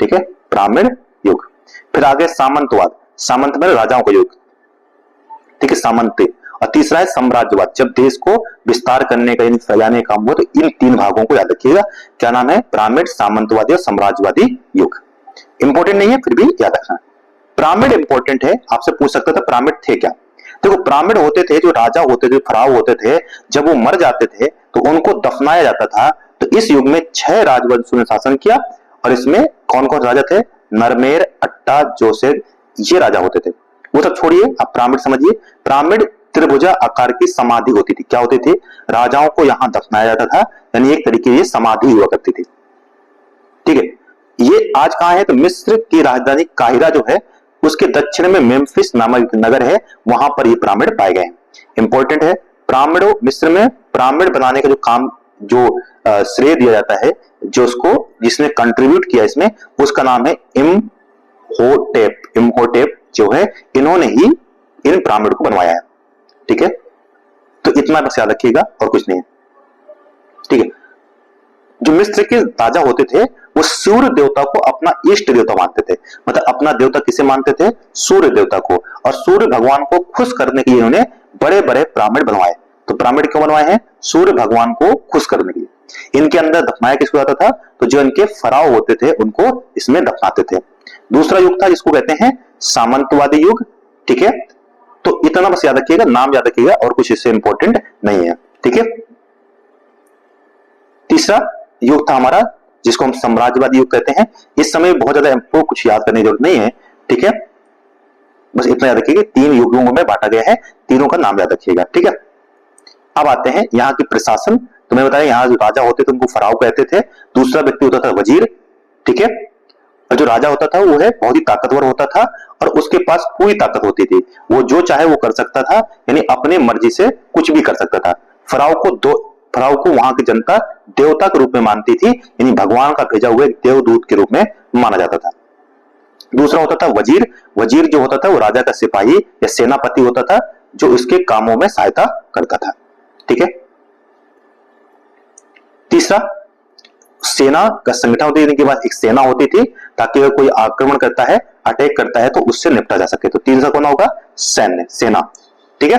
ठीक है, पिरामिड युग। फिर आगे सामंतवाद, सामंत में राजाओं का युग, ठीक है, सामंत। और तीसरा है साम्राज्यवाद, जब देश को विस्तार करने का यानी फैलाने का काम हो। तो इन तीन भागों को याद रखिएगा, क्या नाम है, पिरामिड, सामंतवादी और साम्राज्यवादी युग। इंपॉर्टेंट नहीं है फिर भी याद रखना। पिरामिड इंपॉर्टेंट है, आपसे पूछ सकता था पिरामिड थे क्या। देखो पिरामिड होते थे, जो राजा होते थे, फराव होते थे, जब वो मर जाते थे तो उनको दफनाया जाता था। तो इस युग में 6 राजवंशों ने शासन किया, और इसमें कौन कौन राजा थे, नरमेर, अट्टा, जोसेफ, ये राजा होते थे। वो सब छोड़िए, अब पिरामिड समझिए। पिरामिड त्रिभुजा आकार की समाधि होती थी। क्या होती थी, राजाओं को यहां दफनाया जाता था, यानी एक तरीके से समाधि हुआ करती थी, ठीक है। ये आज कहां है, तो मिस्र की राजधानी काहिरा जो है उसके दक्षिण में मेम्फिस नामक नगर है, वहां पर ये पिरामिड पाए गए हैं। इंपॉर्टेंट है, पिरामिड मिस्र में पिरामिड बनाने का जो काम, जो श्रेय दिया जाता है, जो उसको जिसने कंट्रीब्यूट किया इसमें, उसका नाम है इम्होटेप। इम्होटेप जो है, इन्होंने ही इन पिरामिड को बनवाया है, ठीक है। तो इतना बस याद रखिएगा और कुछ नहीं है, ठीक है। जो मिस्र के राजा होते थे वो सूर्य देवता को अपना इष्ट देवता मानते थे। मतलब अपना देवता किसे मानते थे, सूर्य देवता को। और सूर्य भगवान को खुश करने के लिए इन्होंने बड़े बड़े पिरामिड बनवाए। तो पिरामिड क्यों बनवाए हैं, सूर्य भगवान को खुश करने के लिए। इनके अंदर दफनाया किसको जाता था, तो जो इनके फराव होते थे उनको इसमें दफनाते थे। दूसरा युग था जिसको कहते हैं सामंतवादी युग, ठीक है। तो इतना बस याद रखिएगा, नाम याद रखिएगा, और कुछ इससे इंपॉर्टेंट नहीं है, ठीक है। तीसरा युग था हमारा जिसको हम साम्राज्यवादी युग कहते हैं। इस समय बहुत ज्यादा आपको कुछ याद करने की जरूरत नहीं है, ठीक है। बस इतना याद रखिएगा, 3 युगों में बांटा गया है, तीनों का नाम याद रखिएगा, ठीक है। अब आते हैं यहाँ की प्रशासन। तो मैं बताया यहाँ जो राजा होते थे उनको फराव कहते थे। दूसरा व्यक्ति होता था वजीर, ठीक है। और जो राजा होता था वो है बहुत ही ताकतवर होता था, और उसके पास पूरी ताकत होती थी, वो जो चाहे वो कर सकता था, यानी अपने मर्जी से कुछ भी कर सकता था। फराव को वहां की जनता देवता के रूप में मानती थी, यानी भगवान का भेजा हुआ देवदूत के रूप में माना जाता था। दूसरा होता था वजीर। वजीर जो होता था वो राजा का सिपाही या सेनापति होता था, जो इसके कामों में सहायता करता था, ठीक है। तीसरा सेना का संगठन होती थी, के बाद एक सेना होती थी, ताकि अगर कोई आक्रमण करता है, अटैक करता है, तो उससे निपटा जा सके। तो तीसरा कौन होगा, सैन्य, सेना, ठीक है।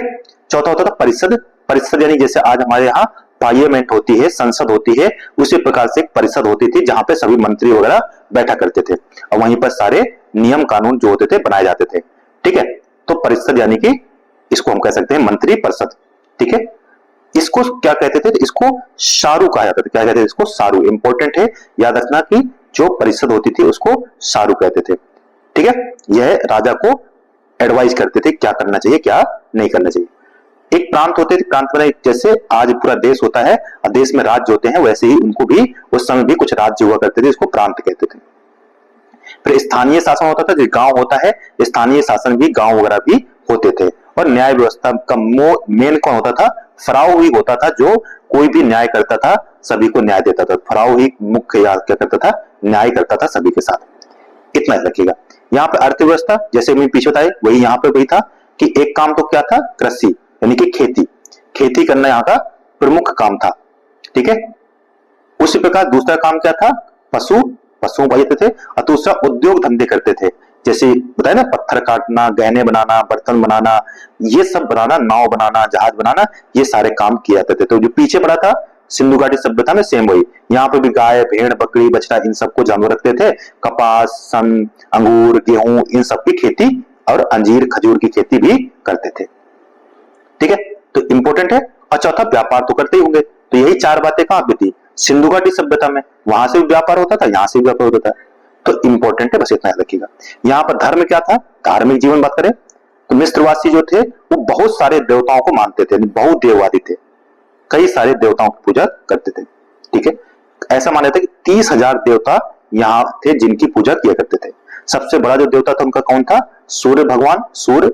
चौथा होता था परिषद। परिषद यानी जैसे आज हमारे यहाँ पार्लियामेंट होती है, संसद होती है, उसी प्रकार से एक परिषद होती थी जहां पे सभी मंत्री वगैरह बैठा करते थे और वहीं पर सारे नियम कानून जो होते थे बनाए जाते थे। ठीक है, तो परिषद यानी कि इसको हम कह सकते हैं मंत्री परिषद। ठीक है, इसको क्या कहते थे? इसको सारू कहा जाता था। क्या कहते थे इसको? सारू। इंपॉर्टेंट है, याद रखना कि जो परिषद होती थी उसको सारू कहते थे। ठीक है, यह राजा को एडवाइस करते थे क्या करना चाहिए क्या नहीं करना चाहिए। एक प्रांत होते थे, प्रांत में जैसे आज पूरा देश होता है और देश में राज्य होते हैं, वैसे ही उनको भी उस समय भी कुछ राज्य हुआ करते थे, इसको प्रांत कहते थे। फिर स्थानीय शासन होता था, जो गांव होता है, स्थानीय शासन भी गांव वगैरह भी होते थे। और न्याय व्यवस्था का मेन कौन होता था? फराव ही होता था, जो कोई भी न्याय करता था सभी को न्याय देता था। फराव ही मुख्य क्या करता था? न्याय करता था सभी के साथ। इतना रखिएगा। यहाँ पे अर्थव्यवस्था जैसे मैं पीछे बताए वही यहाँ पे वही था कि एक काम तो क्या था? कृषि यानी कि खेती, खेती करना यहाँ का प्रमुख काम था। ठीक है, उसी प्रकार दूसरा काम क्या था? पशु पालते थे और दूसरा उद्योग धंधे करते थे, जैसे बताया ना, पत्थर काटना, गहने बनाना, बर्तन बनाना, ये सब बनाना, नाव बनाना, जहाज बनाना, ये सारे काम किए जाते थे। तो जो पीछे पड़ा था सिंधु घाटी सभ्यता में सेम वही, यहाँ पे भी गाय, भेड़, बकरी, बछड़ा इन सबको जानवर रखते थे। कपास, सन, अंगूर, गेहूं इन सब की खेती और अंजीर, खजूर की खेती भी करते थे। ठीक है, तो इंपॉर्टेंट है। और चौथा, व्यापार तो करते ही होंगे। तो यही चार बातें कहां पे थी? सिंधु घाटी सभ्यता में। वहां से भी व्यापार होता था, यहां से भी व्यापार होता था। तो इंपॉर्टेंट है, बस इतना याद रखिएगा। यहाँ पर धर्म क्या था? धार्मिक जीवन बात करें तो मिस्रवासी जो थे वो बहुत सारे देवताओं को मानते थे, बहुत देववादी थे, कई सारे देवताओं की पूजा करते थे। ठीक है, ऐसा माना था कि 30,000 देवता यहाँ थे जिनकी पूजा किया करते थे। सबसे बड़ा जो देवता था उनका कौन था? सूर्य भगवान। सूर्य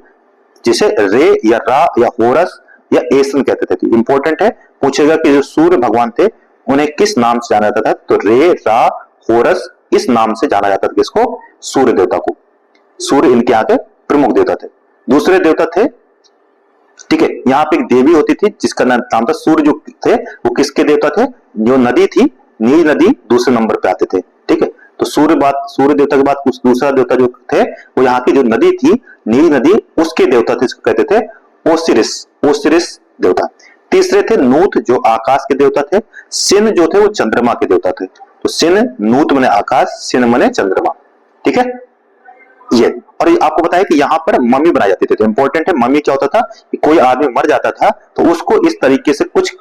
जिसे रे या रा या होरस या एसन कहते थे। इंपॉर्टेंट है, पूछेगा कि जो सूर्य भगवान थे उन्हें किस नाम से जाना जाता था? तो रे, रा, होरस इस नाम से जाना जाता था। किसको? सूर्य देवता को। सूर्य इनके यहाँ के प्रमुख देवता थे। दूसरे देवता थे, ठीक है, यहाँ पे एक देवी होती थी जिसका नाम था सूर्य। जो थे वो किसके देवता थे? जो नदी थी, नील नदी दूसरे नंबर पे आते थे। ठीक है, तो सूर्य देवता के बाद कुछ दूसरा देवता जो थे वो यहाँ की जो नदी थी, नील नदी, उसके देवता थे, कहते थे ओसिरिस देवता। तीसरे थे नूत, जो आकाश के देवता थे। सिन जो थे वो चंद्रमा के देवता थे। तो सिन, नूत मने आकाश, सिन मने चंद्रमा। ठीक है, ये। और ये आपको बताया कि यहाँ पर मम्मी बनाई जाती थी। तो इंपॉर्टेंट है, मम्मी क्या होता था कि कोई आदमी मर जाता था तो उसको इस तरीके से कुछ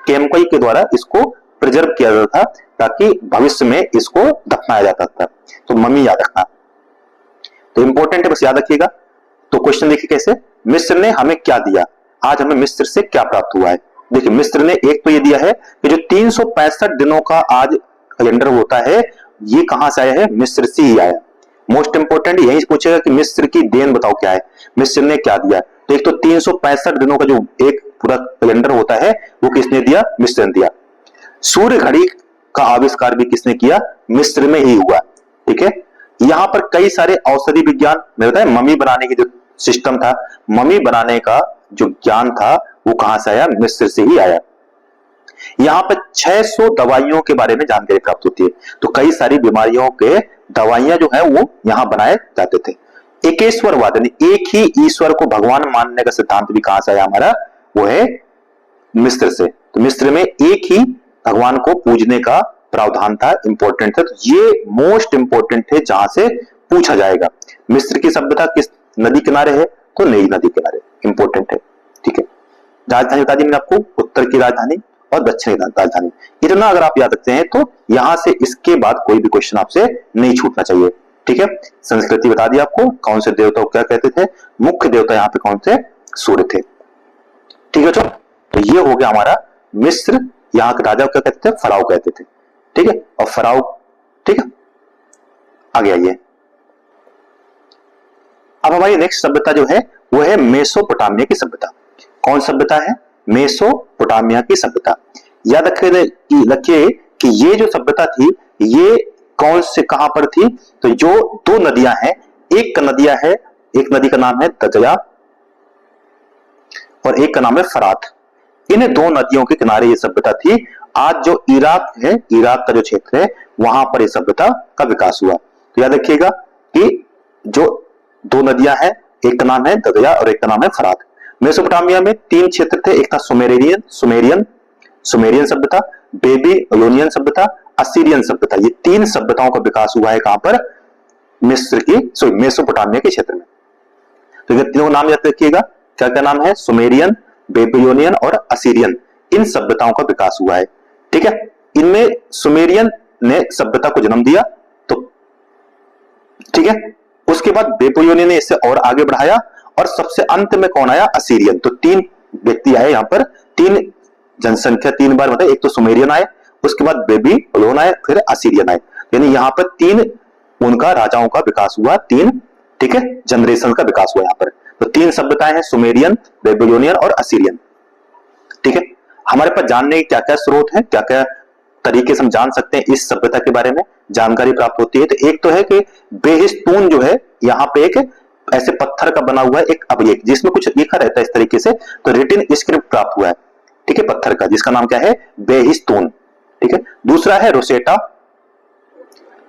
केमिकल के द्वारा इसको प्रिजर्व किया जाता था ताकि भविष्य में इसको दफनाया जाता था। तो मम्मी याद रखना। तो इंपॉर्टेंट है, बस याद रखिएगा। तो क्वेश्चन देखिए कैसे, मिस्र ने हमें क्या दिया? आज हमें मिस्र से क्या प्राप्त हुआ है? देखिए, मिस्र ने एक तो ये दिया है कि जो 365 दिनों का आज कैलेंडर होता है, ये कहां से आया है? मिस्र से ही आया। मोस्ट इंपोर्टेंट यही पूछेगा कि मिस्र की देन बताओ क्या है, मिस्र ने क्या दिया। तो एक तो 365 दिनों का जो एक पूरा कैलेंडर होता है वो किसने दिया? मिस्र ने दिया। सूर्य घड़ी का आविष्कार भी किसने किया? मिस्र में ही हुआ। ठीक है, यहां पर कई सारे औषधि विज्ञान में बताया, मम्मी बनाने की जो सिस्टम था, मम्मी बनाने का जो ज्ञान था वो कहां से आया? मिस्र से ही आया। यहाँ पर 600 दवाइयों के बारे में जानकारी प्राप्त होती है। तो कई सारी बीमारियों के दवाइयां जो है वो यहाँ बनाए जाते थे। एकेश्वरवाद यानी एक ही ईश्वर को भगवान मानने का सिद्धांत भी कहां से आया हमारा? वो है मिस्र से। तो मिस्र में एक ही भगवान को पूजने का प्रावधान था, इंपॉर्टेंट था। तो ये मोस्ट इंपॉर्टेंट है जहां से पूछा जाएगा। मिस्र की सभ्यता किस नदी किनारे है? तो नील नदी किनारे। इंपॉर्टेंट है। ठीक है, राजधानी बता दी मैंने आपको, उत्तर की राजधानी और दक्षिणी राजधानी। इतना अगर आप याद रखते हैं तो यहां से इसके बाद कोई भी क्वेश्चन आपसे नहीं छूटना चाहिए। ठीक है, संस्कृति बता दी आपको, कौन से देवता को क्या कहते थे, मुख्य देवता यहाँ पे कौन थे? सूर्य थे। ठीक है, तो ये हो गया हमारा मिस्र। यहाँ के राजा क्या कहते थे? फराव कहते थे। ठीक है, और फराव, ठीक है, आगे आइए। अब हमारी नेक्स्ट सभ्यता जो है वो है मेसोपोटामिया की सभ्यता। कौन सभ्यता है? मेसोपोटामिया की सभ्यता। याद रखिए कि ये जो सभ्यता थी ये कौन से कहां पर थी? तो जो दो नदियां हैं, एक नदी का नाम है दजया और एक का नाम है फरात। इन दो नदियों के किनारे ये सभ्यता थी। आज जो इराक है, इराक का जो क्षेत्र है, वहां पर ये सभ्यता का विकास हुआ। तो याद रखिएगा कि जो दो नदियां हैं, एक का नाम है दजया और एक का नाम है फरात। मेसोपोटामिया में 3 क्षेत्र थे, एक था सुमेरियन, सुमेरियन सभ्यता, बेबीलोनियन सभ्यता, असीरियन सभ्यता, ये 3 सभ्यताओं का विकास हुआ है कहां पर? मिस्र की मेसोपोटामिया के क्षेत्र में। तो ये तीनों नाम याद रखिएगा, क्या क्या नाम है? सुमेरियन, बेबीलोनियन और असीरियन, इन सभ्यताओं का विकास हुआ है। ठीक है, इनमें सुमेरियन ने सभ्यता को जन्म दिया, तो ठीक है, उसके बाद बेबीलोनियन ने इसे और आगे बढ़ाया, और सबसे अंत में कौन आया? असीरियन। तो 3 व्यक्ति आए यहां पर, 3 जनसंख्या 3 बार बताए, एक तो सुमेरियन आए, उसके बाद बेबीलोन आए, फिर असीरियन आए। यानी यहां पर 3 उनका राजाओं का विकास हुआ, 3 ठीक है जनरेशन का विकास हुआ यहां पर। तो 3 सभ्यताएं हैं, सुमेरियन, बेबीलोनियन और असीरियन। ठीक है, हमारे पास जानने के क्या क्या स्रोत हैं, क्या क्या तरीके से हम जान सकते हैं इस सभ्यता के बारे में जानकारी प्राप्त होती है। तो एक तो है कि बेहिस्तून जो है यहाँ पे एक ऐसे पत्थर का बना हुआ है एक अभिलेख, जिसमें कुछ लिखा रहता है इस तरीके से, तो रिटन स्क्रिप्ट प्राप्त हुआ है, ठीक है, पत्थर का, जिसका नाम क्या है? बेहिस्तून। ठीक है, दूसरा है रोसेटा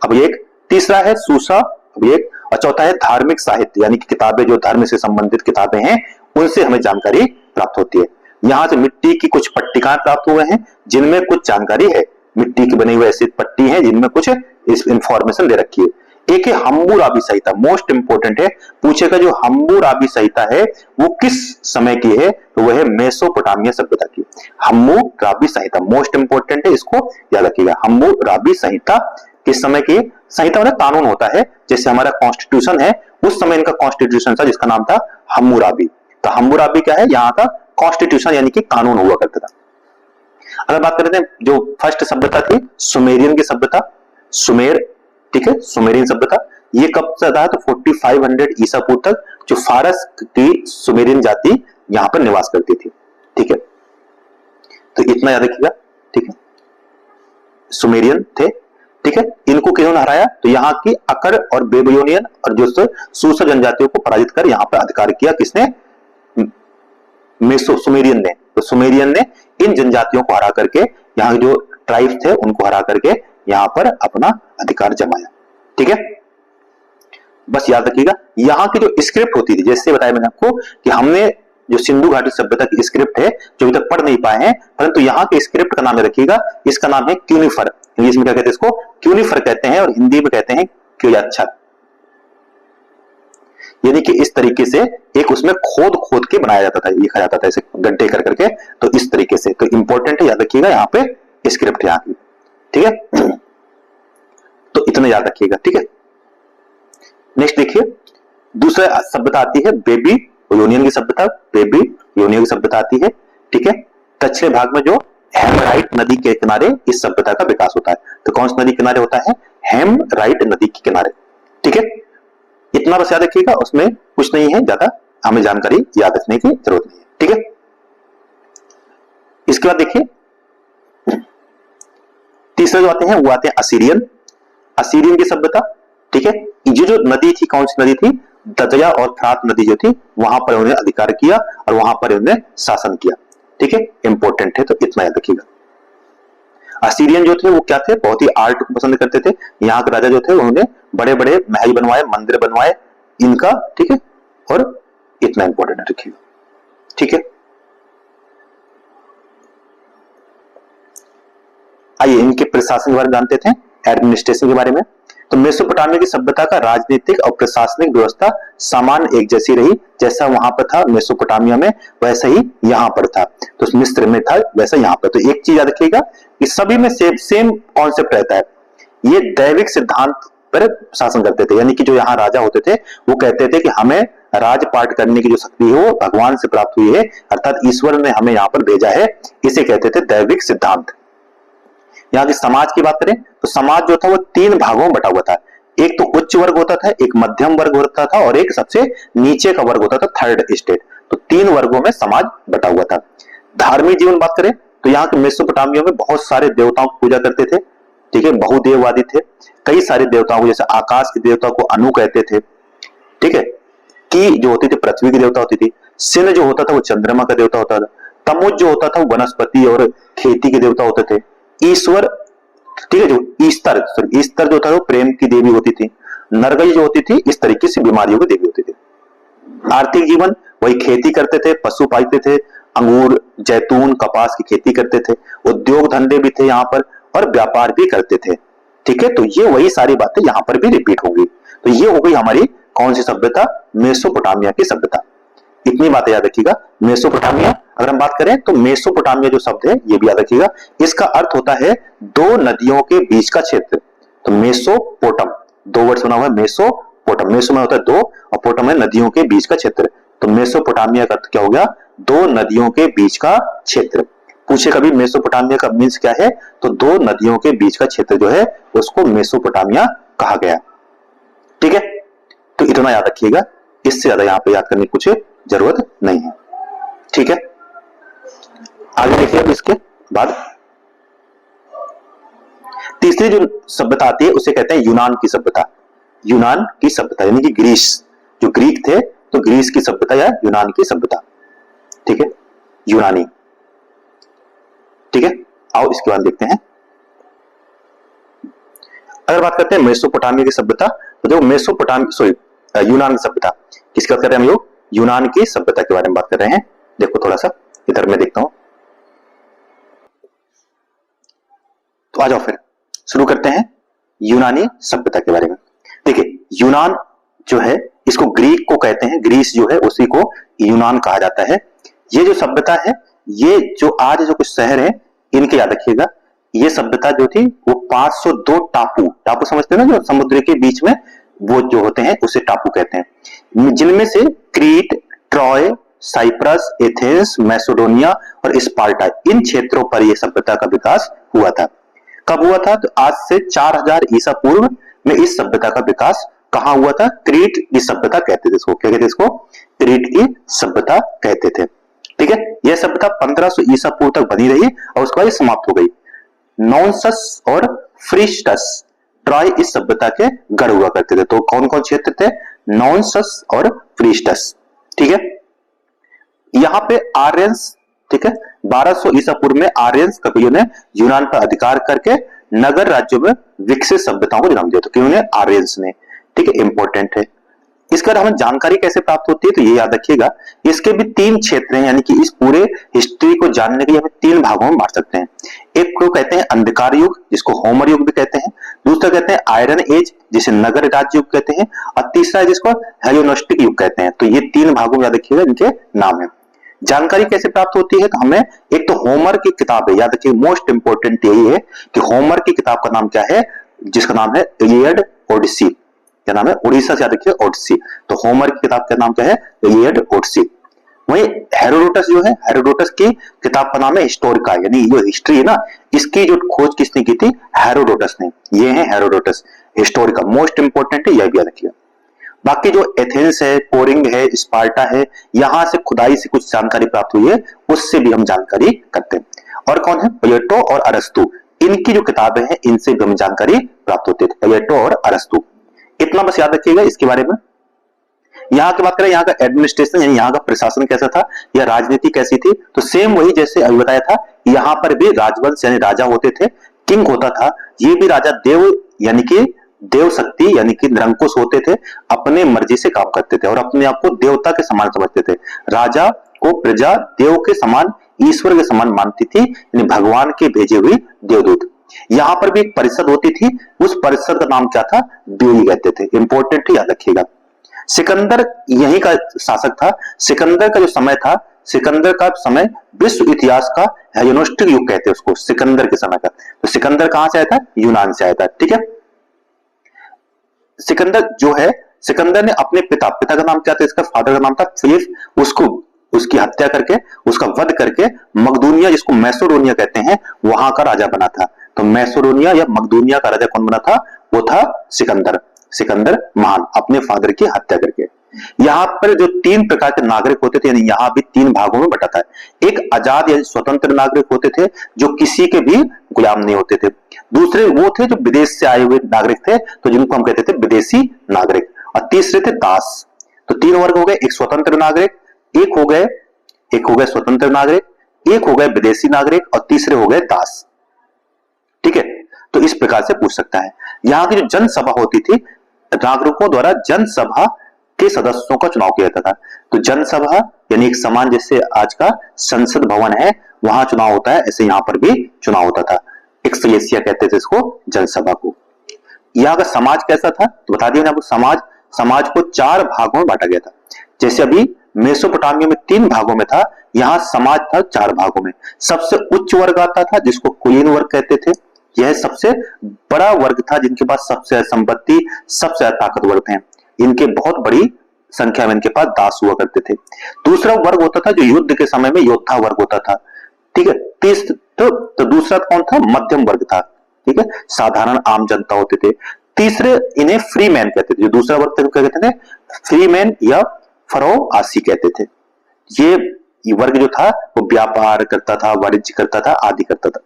अभिलेख, तीसरा है सूसा अभिलेख, और चौथा है धार्मिक साहित्य, यानी कि किताबें जो धर्म से संबंधित किताबें हैं उनसे हमें जानकारी प्राप्त होती है। यहां से मिट्टी की कुछ पट्टिकाएं प्राप्त हुए हैं जिनमें कुछ जानकारी है, मिट्टी की बनी हुई ऐसी पट्टी है जिनमें कुछ इंफॉर्मेशन दे रखी है। एक है हम्मुराबी संहिता, मोस्ट इंपोर्टेंट है, पूछेगा जो हम्मुराबी संहिता है वो किस समय की है? तो वह है मेसोपोटामिया सभ्यता की। हम्मुराबी संहिता मोस्ट इंपोर्टेंट है, इसको याद रखिएगा। हम्मुराबी संहिता किस समय की? संहिता मतलब कानून होता है, जैसे हमारा कॉन्स्टिट्यूशन है, उस समय इनका कॉन्स्टिट्यूशन था जिसका नाम था हम्मुराबी। तो हम्मुराबी क्या है? यहाँ का कॉन्स्टिट्यूशन यानी कि कानून हुआ करता था। अगर बात करते हैं जो फर्स्ट सभ्यता थी सुमेरियन की सभ्यता, सुमेर, ठीक है, सुमेरियन सभ्यता, ये कब से था? तो 4500 ईसा पूर्व तक जो फारस की सुमेरियन जाति यहां पर निवास करती थी। ठीक है, तो इतना याद रखिएगा। ठीक है, सुमेरियन थे, ठीक है, इनको किन्होंने हराया? तो यहाँ की अकड़ और बेबीलोनियन और जो सूसा जनजातियों को पराजित कर यहाँ पर अधिकार किया किसने? सुमेरियन ने। तो सुमेरियन ने इन जनजातियों को हरा करके, यहाँ जो ट्राइब्स थे उनको हरा करके यहाँ पर अपना अधिकार जमाया। ठीक है, बस याद रखिएगा यहाँ की जो स्क्रिप्ट होती थी, जैसे बताया मैंने आपको कि हमने जो सिंधु घाटी सभ्यता की स्क्रिप्ट है जो अभी तक पढ़ नहीं पाए हैं, परंतु यहाँ के स्क्रिप्ट का नाम रखिएगा, इसका नाम है क्यूनिफर। इंग्लिश में क्या कहते हैं? इसको क्यूनिफर कहते हैं, और हिंदी में कहते हैं क्योयाच्छर। यानी कि इस तरीके से एक उसमें खोद खोद के बनाया जाता था, लिखा जाता था ऐसे गड्ढे कर करके, तो इस तरीके से। तो इंपॉर्टेंट है, याद रखिएगा यहाँ पे स्क्रिप्ट है यहाँ की। ठीक है, तो इतना याद रखिएगा। ठीक है, नेक्स्ट देखिए, दूसरा सभ्यता आती है बेबीलोनियन की सभ्यता। बेबीलोनियन की सभ्यता आती है, ठीक है, दक्षिण भाग में जो हेमराइट नदी के किनारे इस सभ्यता का विकास होता है। तो कौन सी नदी किनारे होता है? हेमराइट नदी के किनारे। ठीक है, इतना बस याद रखिएगा, उसमें कुछ नहीं है ज्यादा, हमें जानकारी याद रखने की जरूरत नहीं है। ठीक है, इसके बाद देखिए तीसरे जो आते हैं वो आते हैं असीरियन। असीरियन की सभ्यता, ठीक है, ये जो नदी थी, कौन सी नदी थी? दजया और फ्रात नदी जो थी, वहां पर उन्होंने अधिकार किया और वहां पर उन्होंने शासन किया। ठीक है, इंपॉर्टेंट है, तो इतना याद रखिएगा। असीरियन जो थे वो क्या थे? बहुत ही आर्ट को पसंद करते थे। यहाँ के राजा जो थे उन्होंने बड़े बड़े महल बनवाए, मंदिर बनवाए इनका। ठीक है, और इतना इंपॉर्टेंट रखिएगा। ठीक है, आइए इनके प्रशासन के बारे में जानते थे, एडमिनिस्ट्रेशन के बारे में। तो मेसोपोटामिया की सभ्यता का राजनीतिक और प्रशासनिक व्यवस्था समान एक जैसी रही, जैसा वहां पर था मेसोपोटामिया में वैसा ही यहाँ पर था। तो मिस्र में था वैसा यहाँ पर। तो एक चीज याद रखिएगा कि सभी में सेम कॉन्सेप्ट रहता है, ये दैविक सिद्धांत पर शासन करते थे। यानी कि जो यहाँ राजा होते थे वो कहते थे कि हमें राजपाट करने की जो शक्ति है वो भगवान से प्राप्त हुई है, अर्थात ईश्वर ने हमें यहाँ पर भेजा है, इसे कहते थे दैविक सिद्धांत। यहाँ की समाज की बात करें तो समाज जो था वो 3 भागों में बटा हुआ था। एक तो उच्च वर्ग होता था, एक मध्यम वर्ग होता था, और एक सबसे नीचे का वर्ग होता था, थर्ड स्टेट। तो 3 वर्गों में समाज बटा हुआ था। धार्मिक जीवन बात करें तो यहाँ के मेसोपोटामिया में बहुत सारे देवताओं की पूजा करते थे। ठीक है, बहुदेववादी थे। कई सारे देवताओं को, जैसे आकाश के देवता को अनु कहते थे। ठीक है, की जो होती थी पृथ्वी की देवता होती थी। सिन जो होता था वो चंद्रमा का देवता होता था। तमुज जो होता था वो वनस्पति और खेती के देवता होते थे। ईश्वर, ठीक है, जो ईस्तर जो था वो प्रेम की देवी होती थी। नरगई जो होती थी इस तरीके से बीमारियों की देवी होती थी। आर्थिक जीवन वही खेती करते थे, पशु पालते थे, अंगूर, जैतून, कपास की खेती करते थे, उद्योग धंधे भी थे यहाँ पर और व्यापार भी करते थे। ठीक है, तो ये वही सारी बातें यहाँ पर भी रिपीट होंगी। तो ये हो गई हमारी कौन सी सभ्यता, मेसोपोटामिया की सभ्यता। इतनी बातें याद रखिएगा। मेसोपोटामिया, अगर हम बात करें तो मेसोपोटामिया जो शब्द है ये भी याद रखिएगा, इसका अर्थ होता है दो नदियों के बीच का क्षेत्र। तो मेसोपोटम, दो वर्ड सुना हुआ है, मेसोपोटम, मेसो में होता है दो और पोटम है नदियों के बीच का क्षेत्र। तो मेसोपोटामिया का अर्थ क्या हो गया, दो नदियों के बीच का क्षेत्र। पूछे कभी मेसोपोटामिया का मीन्स क्या है, तो दो नदियों के बीच का क्षेत्र जो है उसको मेसोपोटामिया कहा गया। ठीक है, तो इतना याद रखिएगा, इससे ज्यादा यहां पे याद करने की कुछ जरूरत नहीं है। ठीक है, आगे देखिए। अब इसके बाद तीसरी जो सभ्यता आती है उसे कहते हैं यूनान की सभ्यता। यूनान की सभ्यता यानी कि ग्रीस, जो ग्रीक थे तो ग्रीस की सभ्यता या यूनान की सभ्यता। ठीक है, यूनानी। ठीक है, आओ इसके बाद देखते हैं। अगर बात करते हैं मेसोपोटामिया की सभ्यता, तो जो यूनान की सभ्यता, किसकी बात कर रहे हैं हम लोग, यूनान की सभ्यता के बारे में बात कर रहे हैं। देखो थोड़ा सा इधर मैं देखता हूं, तो आ जाओ फिर शुरू करते हैं यूनानी सभ्यता के बारे में। देखिए, यूनान जो है इसको ग्रीक को कहते हैं, ग्रीस जो है उसी को यूनान कहा जाता है। ये जो सभ्यता है, ये जो आज जो कुछ शहर है इनके याद रखिएगा, ये सभ्यता जो थी वो 502 टापू समझते हैं ना, जो समुद्र के बीच में वो जो होते हैं उसे टापू कहते हैं, जिनमें से Crete, Troy, Cyprus, Athens, Macedonia और स्पार्टा, इन क्षेत्रों पर यह सभ्यता का विकास हुआ था। कब हुआ था, तो आज से 4000 ईसा पूर्व में इस सभ्यता का विकास कहां हुआ था, क्रीट की सभ्यता कहते थे इसको। क्या कहते थे इसको, क्रीट की सभ्यता कहते थे। ठीक है, यह सभ्यता 1500 ईसा पूर्व तक बनी रही और उसके बाद समाप्त हो गई। नॉनसस और फ्रीस्टस, ट्रॉय इस सभ्यता के गढ़ हुआ करते थे। तो कौन कौन क्षेत्र थे, नॉनसस और फ्रीस्टस। ठीक है, यहां पे आर्यंस, ठीक है, 1200 ईसा पूर्व में आर्यंस कवियों ने यूनान पर अधिकार करके नगर राज्यों में विकसित सभ्यताओं को जन्म दिया। तो क्यों ने, आर्यंस ने। ठीक है, इंपॉर्टेंट है। इसके बाद हमें जानकारी कैसे प्राप्त होती है, तो ये याद रखिएगा, इसके भी 3 क्षेत्र हैं, यानी कि इस पूरे हिस्ट्री को जानने के लिए हमें 3 भागों में बांट सकते हैं। एक को कहते हैं अंधकार युग, जिसको होमर युग भी कहते हैं। दूसरा कहते हैं आयरन एज, जिसे नगर राज्य युग कहते हैं। और तीसरा है जिसको हेलेनिस्टिक युग कहते हैं। तो ये 3 भागों में याद रखिएगा, इनके नाम है। जानकारी कैसे प्राप्त होती है, तो हमें एक तो होमर की किताब है, याद रखिए, मोस्ट इंपोर्टेंट यही है कि होमर की किताब का नाम क्या है, जिसका नाम है इलियड ओडिसी। क्या नाम है, उड़ीसा से याद रखिए, ओडिसी। तो होमर की किताब का नाम क्या है, इलियड ओडिसी। वहीं हेरोडोटस जो है, हेरोडोटस की किताब का नाम है हिस्टोरिका, यानी जो हिस्ट्री है ना, इसकी जो खोज किसने की थी, हेरोडोटस ने। ये है हेरोडोटस, हिस्टोरिका, मोस्ट इंपोर्टेंट है, यह भी याद रखिए। बाकी जो एथेंस है, कोरिंग है, स्पार्टा है, यहां से खुदाई से कुछ जानकारी प्राप्त हुई है, उससे भी हम जानकारी करते हैं। और कौन है, प्लेटो और अरस्तु, इनकी जो किताबें हैं इनसे भी हमें जानकारी प्राप्त होती है, प्लेटो और अरस्तु। इतना बस याद रखिएगा इसके बारे में। यहाँ की बात करें, यहाँ का एडमिनिस्ट्रेशन यानी यहाँ का प्रशासन कैसा था या राजनीति कैसी थी, तो सेम वही जैसे अभी बताया था, यहाँ पर भी राजवंश यानी राजा होते थे, किंग होता था। ये भी राजा देव यानी कि देव शक्ति यानी कि निरंकुश होते थे, अपने मर्जी से काम करते थे और अपने आप को देवता के समान समझते थे। राजा को प्रजा देव के समान, ईश्वर के समान मानती थी, यानी भगवान के भेजे हुए देवदूत। यहाँ पर भी एक परिषद होती थी, उस परिषद का नाम क्या था, ब्यूरी कहते थे। इंपॉर्टेंट याद रखिएगा। सिकंदर यहीं का शासक था। सिकंदर का जो समय था, सिकंदर का समय विश्व इतिहास का हेलेनिस्टिक युग कहते हैं उसको, सिकंदर के समय का। तो सिकंदर कहां से आया था, यूनान से आया था। ठीक है, सिकंदर जो है, सिकंदर ने अपने पिता का नाम क्या था, इसका फादर का नाम था फिलिप, उसको उसकी हत्या करके, उसका वध करके मकदूनिया, जिसको मैसेडोनिया कहते हैं, वहां का राजा बना था। तो मैसेडोनिया या मकदूनिया का राजा कौन बना था, वो था सिकंदर, सिकंदर महान, अपने फादर की हत्या करके। यहाँ पर जो 3 प्रकार के नागरिक होते थे, यानी यहाँ भी 3 भागों में बटा था। एक आजाद यानी स्वतंत्र नागरिक होते थे, जो किसी के भी गुलाम नहीं होते थे। दूसरे वो थे जो विदेश से आए हुए नागरिक थे, तो जिनको हम कहते थे विदेशी नागरिक। और तीसरे थे दास। तो 3 वर्ग हो गए, एक स्वतंत्र नागरिक, एक हो गए स्वतंत्र नागरिक, एक हो गए विदेशी नागरिक और तीसरे हो गए दास। ठीक है, तो इस प्रकार से पूछ सकता है। यहाँ की जो जनसभा होती थी, नागरिकों द्वारा जनसभा के सदस्यों का चुनाव किया जाता था। तो जनसभा यानी एक समान जैसे आज का संसद भवन है वहां चुनाव होता है, ऐसे यहां पर भी चुनाव होता था। एक्सलेसिया कहते थे इसको, जनसभा को। यहाँ का समाज कैसा था तो बता दिया आपको, समाज को 4 भागों में बांटा गया था। जैसे अभी मेसोपोटामिया में 3 भागों में था, यहाँ समाज था 4 भागों में। सबसे उच्च वर्ग आता था जिसको कुलीन वर्ग कहते थे, यह सबसे बड़ा वर्ग था जिनके पास सबसे संपत्ति, सबसे ताकतवर थे, इनके बहुत बड़ी संख्या में इनके पास दास हुआ करते थे। दूसरा वर्ग होता था जो युद्ध के समय में योद्धा वर्ग होता था, ठीक है। तो दूसरा कौन था, मध्यम वर्ग था, ठीक है, साधारण आम जनता होते थे। तीसरे इन्हें फ्री मैन कहते थे, जो दूसरा वर्ग थे कहते थे फ्री मैन या फरो आसी कहते थे। ये वर्ग जो था वो व्यापार करता था, वाणिज्य करता था, आदि करता था।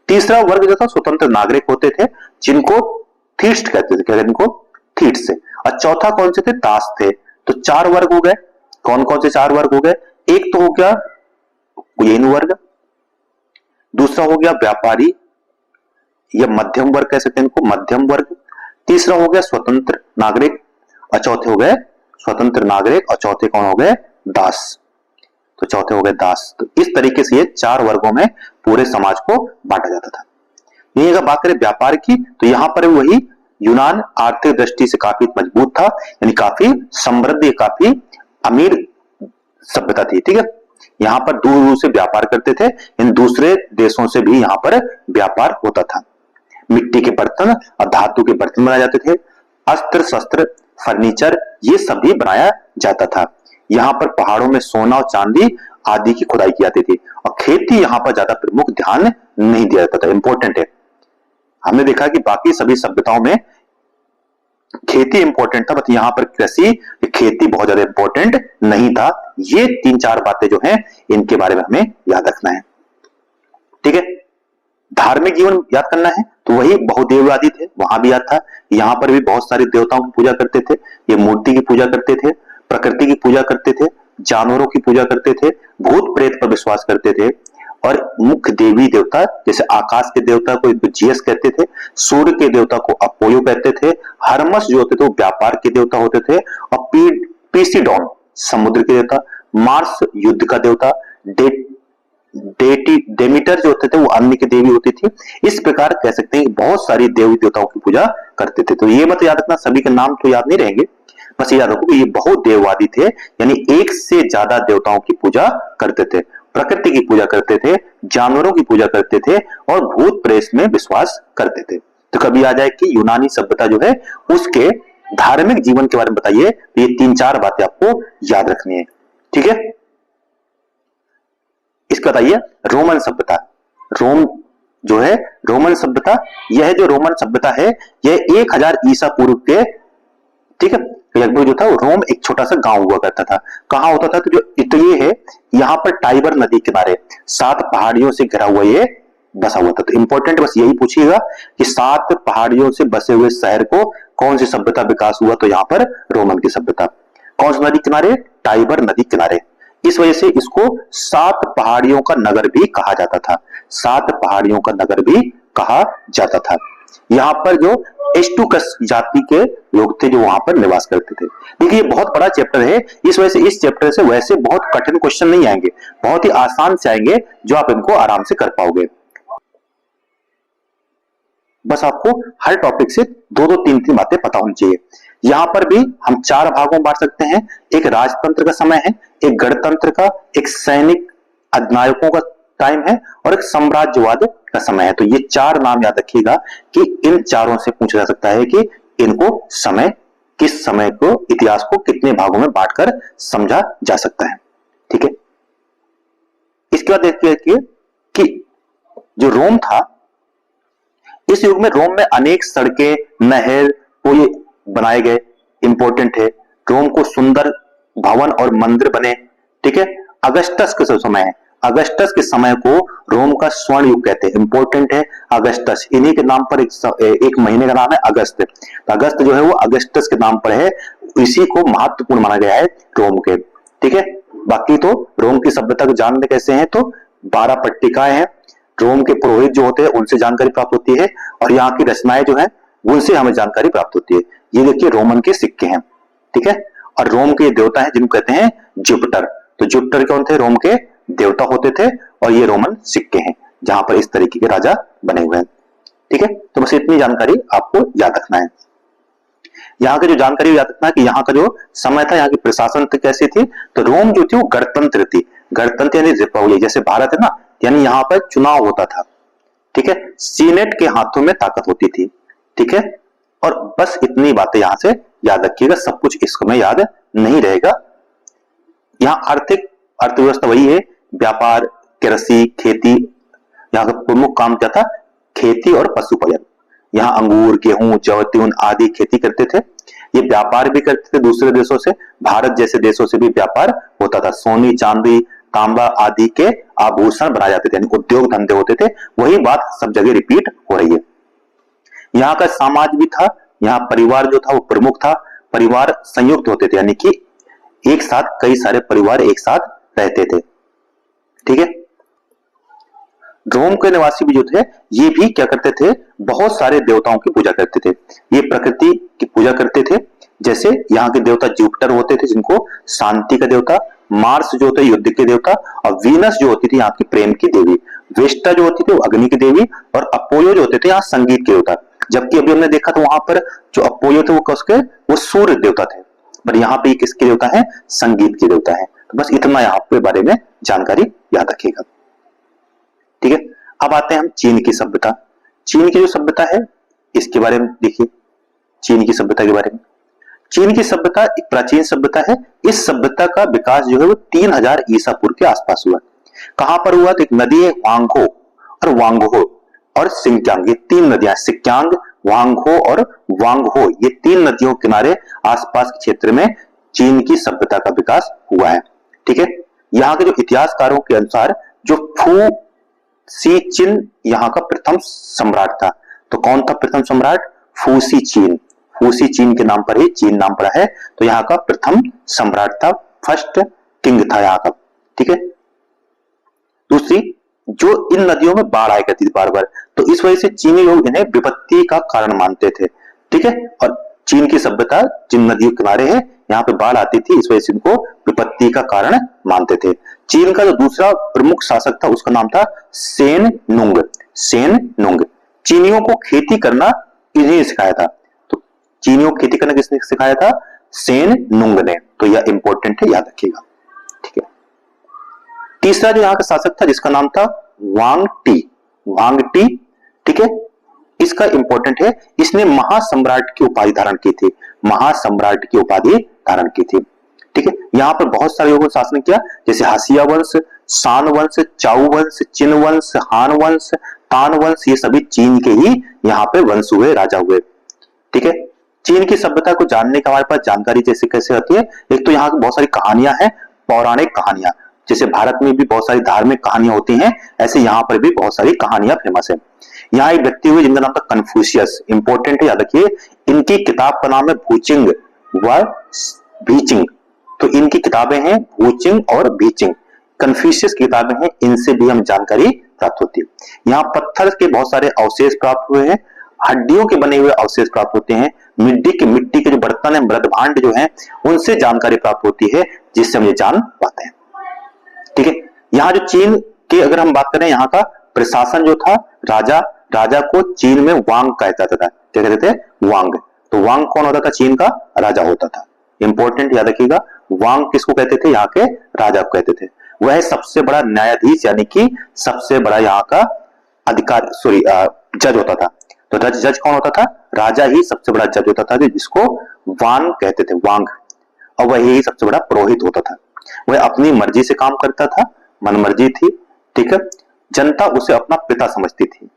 तीसरा वर्ग जो था स्वतंत्र नागरिक होते थे जिनको थीस्ट कहते थे, कहते इनको थीट से। और चौथा कौन से थे, दास थे। तो 4 वर्ग हो गए। कौन कौन से 4 वर्ग हो गए, एक तो हो गया कुलीन वर्ग, दूसरा हो गया व्यापारी या मध्यम वर्ग कह सकते हैं इनको, मध्यम वर्ग। तीसरा हो गया स्वतंत्र नागरिक और चौथे हो गए स्वतंत्र नागरिक और चौथे कौन हो गए, दास। तो चौथे हो गए दास। तो इस तरीके से ये 4 वर्गों में पूरे समाज को बांटा जाता था। यही अगर बात करें व्यापार की तो यहां पर वही यूनान आर्थिक दृष्टि से काफी मजबूत था, यानी काफी समृद्ध, काफी अमीर सभ्यता थी, ठीक है। यहां पर दूर दूर से व्यापार करते थे, इन दूसरे देशों से भी यहां पर व्यापार होता था। मिट्टी के बर्तन और धातु के बर्तन बनाए जाते थे, अस्त्र शस्त्र फर्नीचर ये सभी बनाया जाता था। यहाँ पर पहाड़ों में सोना और चांदी आदि की खुदाई की जाती थी और खेती यहाँ पर ज्यादा प्रमुख ध्यान नहीं दिया जाता था। इंपॉर्टेंट है, हमने देखा कि बाकी सभी सभ्यताओं में खेती इंपॉर्टेंट था, बट यहाँ पर कृषि खेती बहुत ज्यादा इंपॉर्टेंट नहीं था। ये 3-4 बातें जो हैं इनके बारे में हमें याद रखना है, ठीक है। धार्मिक जीवन याद करना है तो वही बहुदेववादी थे, वहां भी याद था। यहाँ पर भी बहुत सारे देवताओं की पूजा करते थे, ये मूर्ति की पूजा करते थे, प्रकृति की पूजा करते थे, जानवरों की पूजा करते थे, भूत प्रेत पर विश्वास करते थे। और मुख्य देवी देवता जैसे आकाश के देवता को जियस कहते थे, सूर्य के देवता को अपोलो कहते थे, हरमस जो होते थे वो व्यापार के देवता होते थे, और पीसीडॉन समुद्र के देवता, मार्स युद्ध का देवता, डेमीटर जो होते थे वो अन्न की देवी होती थी। इस प्रकार कह सकते हैं बहुत सारी देवी देवताओं की पूजा करते थे। तो ये मत याद रखना, सभी के नाम तो याद नहीं रहेंगे, बस याद रखो कि ये बहुत देववादी थे, यानी एक से ज्यादा देवताओं की पूजा करते थे, प्रकृति की पूजा करते थे, जानवरों की पूजा करते थे और भूत प्रेत में विश्वास करते थे। तो कभी आ जाए कि यूनानी सभ्यता जो है उसके धार्मिक जीवन के बारे में बताइए, तो ये 3-4 बातें आपको याद रखनी है, ठीक है। इसका बताइए रोमन सभ्यता। रोम जो है रोमन सभ्यता, यह जो रोमन सभ्यता है यह 1000 ईसा पूर्व के, ठीक है, लगभग जो था रोम एक छोटा सा गांव हुआ करता था। कहां होता था, तो जो इटली है यहां पर टाइबर नदी किनारे 7 पहाड़ियों से घिरा हुआ ये बसा हुआ था। तो इंपॉर्टेंट बस यही पूछिएगा कि 7 पहाड़ियों से बसे हुए शहर को कौन सी सभ्यता विकास हुआ, तो यहां पर रोमन की सभ्यता। कौन सी नदी किनारे, टाइबर नदी किनारे। इस वजह से इसको 7 पहाड़ियों का नगर भी कहा जाता था, 7 पहाड़ियों का नगर भी कहा जाता था। यहाँ पर जो एस्टुकस जाति के लोग थे जो वहां पर निवास करते थे। देखिए ये बहुत बड़ा चैप्टर है, इस वजह से इस चैप्टर से वैसे बहुत कठिन क्वेश्चन नहीं आएंगे, बहुत ही आसान से आएंगे जो आप इनको आराम से कर पाओगे। बस आपको हर टॉपिक से 2-2, 3-3 बातें पता होनी चाहिए। यहां पर भी हम 4 भागों में बांट सकते हैं, एक राजतंत्र का समय है, एक गणतंत्र का, एक सैनिक अधिनायकों का टाइम है और एक साम्राज्यवाद का समय है। तो ये 4 नाम याद रखिएगा कि इन चारों से पूछा जा सकता है कि इनको समय, किस समय को, इतिहास को कितने भागों में बांटकर समझा जा सकता है, ठीक है। इसके बाद देखिए कि जो रोम था, इस युग में रोम में अनेक सड़कें, नहर पुल बनाए गए, इंपॉर्टेंट है। रोम को सुंदर भवन और मंदिर बने, ठीक है। अगस्टस के समय है, अगस्टस के समय को रोम का स्वर्ण युग कहते हैं, इंपॉर्टेंट है। अगस्टस, इन्हीं के नाम पर एक महीने का नाम है अगस्त। अगस्त जो है वो अगस्टस के नाम पर है, इसी को महत्वपूर्ण माना गया है रोम के, ठीक है। बाकी तो रोम की सभ्यता को जानने कैसे हैं, तो 12 पट्टिकाएं हैं, रोम के पुरोहित जो होते हैं उनसे जानकारी प्राप्त होती है और यहाँ की रचनाएं जो है उनसे हमें जानकारी प्राप्त होती है। ये देखिए रोमन के सिक्के हैं, ठीक है। और रोम के देवता हैं जिनको कहते हैं जुपिटर। तो जुपिटर कौन थे? रोम के देवता होते थे। और ये रोमन सिक्के हैं जहां पर इस तरीके के राजा बने हुए हैं। ठीक है, तो बस इतनी जानकारी आपको याद रखना है। यहाँ की जो जानकारी याद रखना है कि यहाँ का जो समय था, यहाँ की प्रशासन कैसी थी, तो रोम जो थी वो गणतंत्र थी। गणतंत्र यानी रिपब्लिक, जैसे भारत है ना, यानी यहाँ पर चुनाव होता था। ठीक है, सीनेट के हाथों में ताकत होती थी। ठीक है, और बस इतनी बातें यहां से याद रखिएगा, सब कुछ इसको में याद नहीं रहेगा। यहाँ आर्थिक अर्थव्यवस्था वही है, व्यापार, कृषि, खेती। यहाँ का प्रमुख काम क्या था? खेती और पशुपालन। यहाँ अंगूर, गेहूं, जैतून आदि खेती करते थे। ये व्यापार भी करते थे दूसरे देशों से, भारत जैसे देशों से भी व्यापार होता था। सोने, चांदी, तांबा आदि के आभूषण बनाए जाते थे, यानी उद्योग धंधे होते थे। वही बात सब जगह रिपीट हो रही है। यहाँ का समाज भी था, यहाँ परिवार जो था वो प्रमुख था। परिवार संयुक्त होते थे, यानी कि एक साथ कई सारे परिवार एक साथ रहते थे। ठीक है, रोम के निवासी भी जो थे ये भी क्या करते थे? बहुत सारे देवताओं की पूजा करते थे। ये प्रकृति की पूजा करते थे। जैसे यहाँ के देवता जुपिटर होते थे, जिनको शांति का देवता, मार्स जो होते युद्ध के देवता, और वीनस जो होती थी यहाँ की प्रेम की देवी, वेस्टा जो होती थी वो अग्नि की देवी, और अपोलो जो होते थे यहाँ संगीत के देवता। जबकि अभी हमने देखा तो वहां पर जो अपोलो थे वो सूर्य देवता थे, पर यहाँ पे किसके देवता है? संगीत के देवता है। तो बस इतना यहाँ पे बारे में जानकारी याद रखिएगा। ठीक है, अब आते हैं हम चीन की सभ्यता। चीन की जो सभ्यता है इसके बारे में देखिए। चीन की सभ्यता के बारे में, चीन की सभ्यता एक प्राचीन सभ्यता है। इस सभ्यता का विकास जो है वो 3000 ईसा पूर्व के आसपास हुआ। कहां पर हुआ? तो एक नदी है वांगहो और वांगहो और सिंक्यांग, ये तीन नदियां, सिक्यांग, वांगहो और वांगहो, ये तीन नदियों के किनारे आसपास के क्षेत्र में चीन की सभ्यता का विकास हुआ है। ठीक है, यहाँ के जो इतिहासकारों के अनुसार जो फू सी चिन यहाँ का प्रथम सम्राट था। तो कौन था प्रथम सम्राट? फूसी चीन। फूसी चीन के नाम पर ही चीन नाम पड़ा है। तो यहाँ का प्रथम सम्राट था, फर्स्ट किंग था यहाँ का। ठीक है, दूसरी, जो इन नदियों में बाढ़ आया करती थी बार बार, तो इस वजह से चीनी लोग इन्हें विपत्ति का कारण मानते थे। ठीक है, और चीन की सभ्यता जिन नदियों किनारे है यहाँ पे बाढ़ आती थी, इस वजह से इनको विपत्ति का कारण मानते थे। चीन का जो दूसरा प्रमुख शासक था उसका नाम था सेन नुंग। सेन नुंग। चीनियों को खेती करना इन्हें सिखाया था। तो चीनियों को खेती करना किसने सिखाया था? सेन नुंग ने। तो यह इंपॉर्टेंट है, याद रखिएगा। ठीक है, तीसरा जो यहाँ का शासक था जिसका नाम था वांग टी। वांग टी, ठीक है, इसका इंपॉर्टेंट है, इसने महासम्राट की उपाधि धारण की थी। महासम्राट की उपाधि धारण की थी। ठीक है, यहाँ पर बहुत सारे लोगों ने शासन किया, जैसे हासिया वंश, शान वंश, चाउ वंश, चिन वंश, हान वंश, तान वंश, ये सभी चीन के ही यहाँ पे वंश हुए, राजा हुए। ठीक है, चीन की सभ्यता को जानने का हमारे पास जानकारी जैसे कैसे होती है? एक तो यहाँ की बहुत सारी कहानियां हैं, पौराणिक कहानियां। जैसे भारत में भी बहुत सारी धार्मिक कहानियां होती हैं, ऐसे यहाँ पर भी बहुत सारी कहानियां फेमस है। यहाँ एक व्यक्ति हुए जिनका नाम था कन्फ्यूशियस। इंपॉर्टेंट है, याद रखिए। इनकी किताब का नाम है भूचिंग व भीचिंग। तो इनकी किताबें हैं भूचिंग और भीचिंग। कन्फ्यूशियस की किताबें हैं, इनसे भी हम जानकारी प्राप्त होती है। यहाँ पत्थर के बहुत सारे अवशेष प्राप्त हुए हैं, हड्डियों के बने हुए अवशेष प्राप्त होते हैं, मिट्टी के जो बर्तन है, मृद भांड जो है, उनसे जानकारी प्राप्त होती है, जिससे हम ये जान पाते हैं। ठीक है, यहाँ जो चीन के अगर हम बात करें, यहाँ का प्रशासन जो था, राजा को चीन में वांग कहा जाता था। क्या कहते थे? वांग। तो वांग कौन होता था? चीन का राजा होता था। इंपॉर्टेंट, याद रखिएगा। वांग किसको कहते थे? यहाँ के राजा को कहते थे। वह सबसे बड़ा न्यायाधीश, यानी कि सबसे बड़ा यहाँ का अधिकार, जज होता था। तो जज कौन होता था? राजा ही सबसे बड़ा जज होता था, जिसको वांग कहते थे, वांग। और वही सबसे बड़ा पुरोहित होता था। वह अपनी मर्जी से काम करता था, मनमर्जी थी। ठीक है, जनता उसे अपना पिता समझती थी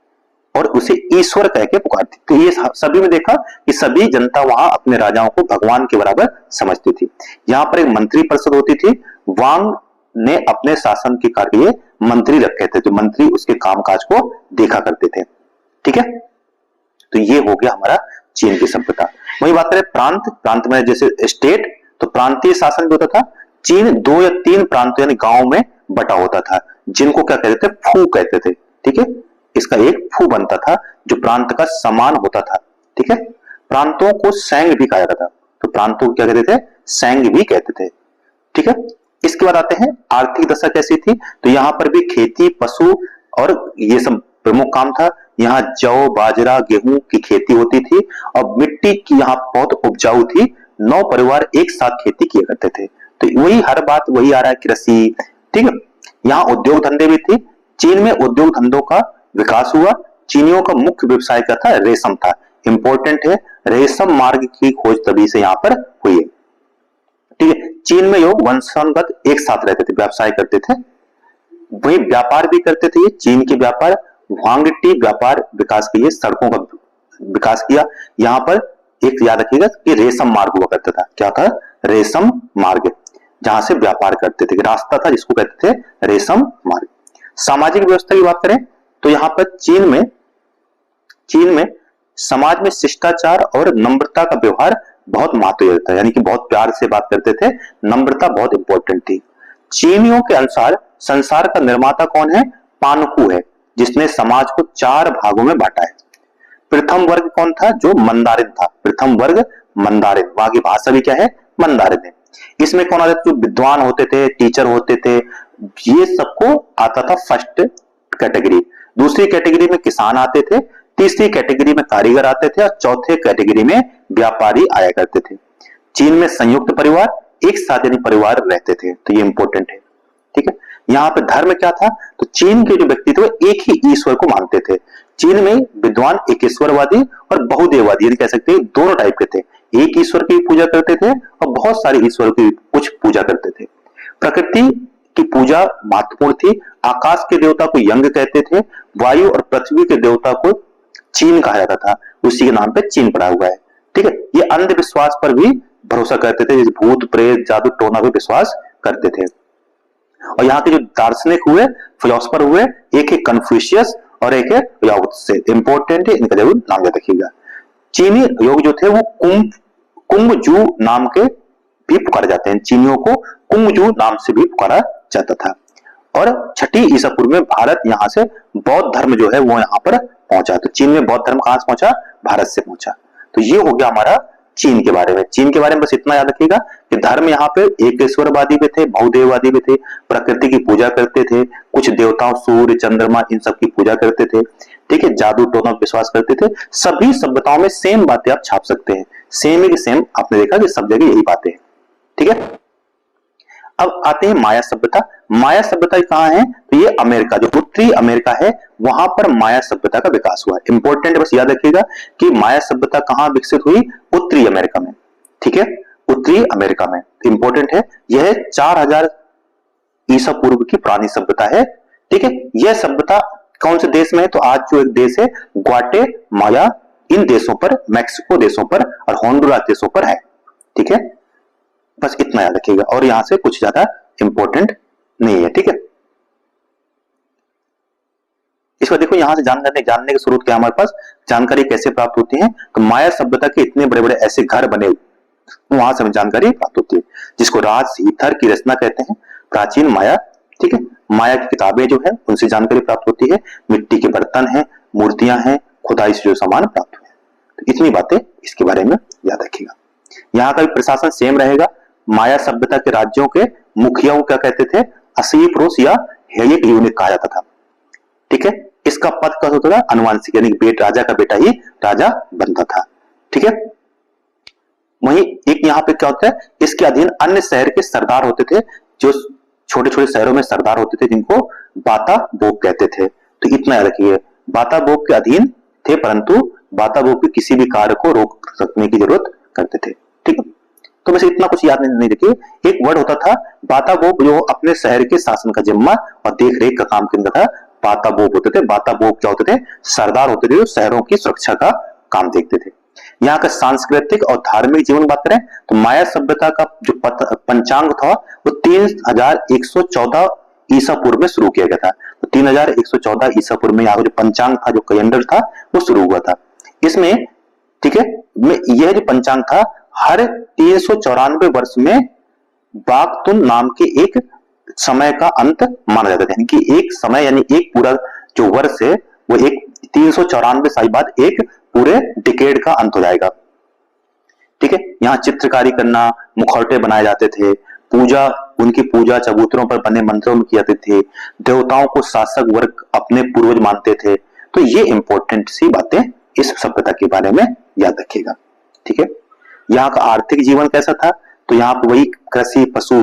और उसे ईश्वर कह के पुकारती। तो ये सभी में देखा कि सभी जनता वहां अपने राजाओं को भगवान के बराबर समझती थी। यहाँ पर एक मंत्री परिषद होती थी। वांग ने अपने शासन के कार्य लिए मंत्री रखे थे, जो मंत्री उसके कामकाज को देखा करते थे। ठीक है, तो ये हो गया हमारा चीन की सभ्यता। वही बात करें प्रांत में, जैसे स्टेट, तो प्रांतीय शासन भी होता था। चीन 2 या 3 प्रांत यानी गांव में बटा होता था, जिनको क्या कहते थे? फू कहते थे। ठीक है, इसका एक फू बनता था जो प्रांत का समान होता था। ठीक है, प्रांतों को सैंग भी कहा जाता था। तो प्रांतों को क्या कहते थे? सेंग भी कहते थे। ठीक है, इसके बाद आते हैं आर्थिक दशा कैसी थी। तो यहाँ पर भी खेती, पशु और ये सब प्रमुख काम था। यहाँ जौ, बाजरा, गेहूं की खेती होती थी और मिट्टी की यहाँ बहुत उपजाऊ थी। 9 परिवार एक साथ खेती किया करते थे। तो वही हर बात वही आ रहा है, कृषि। ठीक है, यहाँ उद्योग धंधे भी थे। चीन में उद्योग धंधों का विकास हुआ। चीनियों का मुख्य व्यवसाय क्या था? रेशम था। इंपॉर्टेंट है, रेशम मार्ग की खोज तभी से यहाँ पर हुई है। ठीक है, चीन में लोग वंशानुगत एक साथ रहते थे, व्यवसाय करते थे, वही व्यापार भी करते थे। चीन के व्यापार, ह्वांग टी व्यापार विकास किए, सड़कों का विकास किया। यहाँ पर एक याद रखिएगा कि रेशम मार्ग हुआ करता था। क्या था? रेशम मार्ग, जहां से व्यापार करते थे, रास्ता था जिसको कहते थे रेशम मार्ग। सामाजिक व्यवस्था की बात करें तो यहाँ पर चीन में समाज में शिष्टाचार और नम्रता का व्यवहार बहुत महत्व था, यानी कि बहुत प्यार से बात करते थे। नम्रता बहुत इंपॉर्टेंट थी। चीनियों के अनुसार संसार का निर्माता कौन है? पानकू है, जिसने समाज को 4 भागों में बांटा है। प्रथम वर्ग कौन था? जो मंदारिन था। प्रथम वर्ग मंदारिन, वहां की भाषा भी क्या है? मंदारिन है। इसमें कौन आते थे? जो विद्वान होते थे, टीचर होते थे, ये सबको आता था फर्स्ट कैटेगरी। दूसरी कैटेगरी में किसान आते थे, तीसरी कैटेगरी में कारीगर आते थे और चौथे कैटेगरी में व्यापारी आया करते थे। चीन में संयुक्त परिवार, एक साथ यानी परिवार रहते थे। तो ये इंपॉर्टेंट है। ठीक है, यहाँ पे धर्म क्या था? तो चीन के जो व्यक्ति थे वो एक ही ईश्वर को मानते थे। चीन में विद्वान एकेश्वरवादी और बहुदेववादी यानी कह सकते हैं दोनों टाइप के थे। एक ईश्वर की पूजा करते थे और बहुत सारे ईश्वर की कुछ पूजा करते थे। प्रकृति की पूजा महत्वपूर्ण थी। आकाश के देवता को यंग कहते थे। वायु और पृथ्वी के देवता को चीन कहा जाता था, उसी के नाम पे चीन पड़ा हुआ है। ठीक है, ये अंधविश्वास पर भी भरोसा करते थे, जैसे भूत प्रेत जादू टोना पे विश्वास करते थे। और यहाँ के जो दार्शनिक हुए, फिलोसफर हुए, एक है कन्फ्यूशियस और एक है लाओ त्से। इंपॉर्टेंट है, इनका जरूर नाम याद रखिएगा। चीनी योग जो थे वो कुंगजू नाम के भी पुकारे जाते हैं। चीनियों को कुंगजू नाम से भी पुकारा जाता था। और 6ठी ईसा पूर्व में भारत यहाँ से बौद्ध धर्म जो है वो यहाँ पर पहुंचा। तो चीन में बौद्ध धर्म कहां से पहुंचा? भारत से पहुंचा। तो ये हो गया हमारा चीन के बारे में। चीन के बारे में बस इतना याद रखिएगा कि धर्म यहाँ पे एकेश्वरवादी भी थे, बहुदेववादी भी थे, प्रकृति की पूजा करते थे, कुछ देवताओं सूर्य चंद्रमा इन सब की पूजा करते थे। ठीक है, जादू टोना विश्वास करते थे। सभी सभ्यताओं में सेम बातें आप छाप सकते हैं, सेम ही सेम। आपने देखा कि सब जगह यही बातें हैं। ठीक है, अब आते हैं माया सभ्यता। माया सभ्यता कहाँ है? तो ये अमेरिका, जो उत्तरी अमेरिका है, वहां पर माया सभ्यता का विकास हुआ। इंपॉर्टेंट बस याद रखिएगा कि माया सभ्यता कहाँ विकसित हुई? उत्तरी अमेरिका में। ठीक है, उत्तरी अमेरिका में इंपॉर्टेंट है। यह 4000 ईसा पूर्व की पुरानी सभ्यता है। ठीक है, यह सभ्यता कौन से देश में है? तो आज जो एक देश है ग्वाटेमाला, इन देशों पर, मैक्सिको देशों पर और होंडुरास देशों पर है। ठीक है, बस इतना याद रखिएगा और यहां से कुछ ज्यादा इंपॉर्टेंट नहीं है। ठीक है, इसको देखो, यहां से जानने के स्रोत क्या हमारे पास, जानकारी कैसे प्राप्त होती है। तो माया सभ्यता के इतने बड़े बड़े ऐसे घर बने, वहां से हमें जानकारी प्राप्त होती है, जिसको राजहीथर की रचना कहते हैं, प्राचीन माया। ठीक है, माया की किताबें जो है उनसे जानकारी प्राप्त होती है। मिट्टी के बर्तन हैं, मूर्तियां हैं, खुदाई से जो सामान प्राप्त हुए। तो इतनी बातें इसके बारे में याद रखिएगा। यहाँ का भी प्रशासन सेम रहेगा। माया सभ्यता के राज्यों के मुखिया क्या कहते थे? असीप्रोस या हेयक यूनिक कहा जाता था। ठीक है, इसका पद क्या होता था? अनुवांशिक, यानी राजा का बेटा ही राजा बनता था। ठीक है, वहीं एक यहाँ पे क्या होता है, इसके अधीन अन्य शहर के सरदार होते थे, जो छोटे छोटे शहरों में सरदार होते थे, जिनको बाता बोप कहते थे। तो इतना याद रखिए, बाता बोप के अधीन थे, परंतु बाता बोप के किसी भी कार्य को रोक सकने की जरूरत करते थे। ठीक है, तो वैसे इतना कुछ याद नहीं रखिए। एक वर्ड होता था बाता बोप, जो अपने शहर के शासन का जिम्मा और देख रेख का काम करता था। बाता बोप होते थे। बाता बोप क्या होते थे? सरदार होते थे, जो शहरों की सुरक्षा का काम देखते थे। यहाँ का सांस्कृतिक और धार्मिक जीवन बात करें तो माया सभ्यता का जो पंचांग था वो 3114 ईसा पूर्व में शुरू किया गया था। तो 3114 ईसा पूर्व में यहाँ जो पंचांग था, जो कैलेंडर था, वो शुरू हुआ था। इसमें ठीक है, यह जो पंचांग था हर 394 वर्ष में बागतुन नाम के एक समय का अंत माना जाता है। यानी कि एक समय, यानी एक पूरा जो वर्ष है वो एक 394 साल बाद एक पूरे डिकेड का अंत हो जाएगा। ठीक है, यहाँ चित्रकारी करना, मुखौटे बनाए जाते थे, पूजा, उनकी पूजा चबूतरों पर बने मंदिरों में की जाती थी, देवताओं को शासक वर्ग अपने पूर्वज मानते थे। तो ये इंपॉर्टेंट सी बातें इस सभ्यता के बारे में याद रखिएगा। ठीक है, यहाँ का आर्थिक जीवन कैसा था, तो यहाँ पर वही कृषि पशु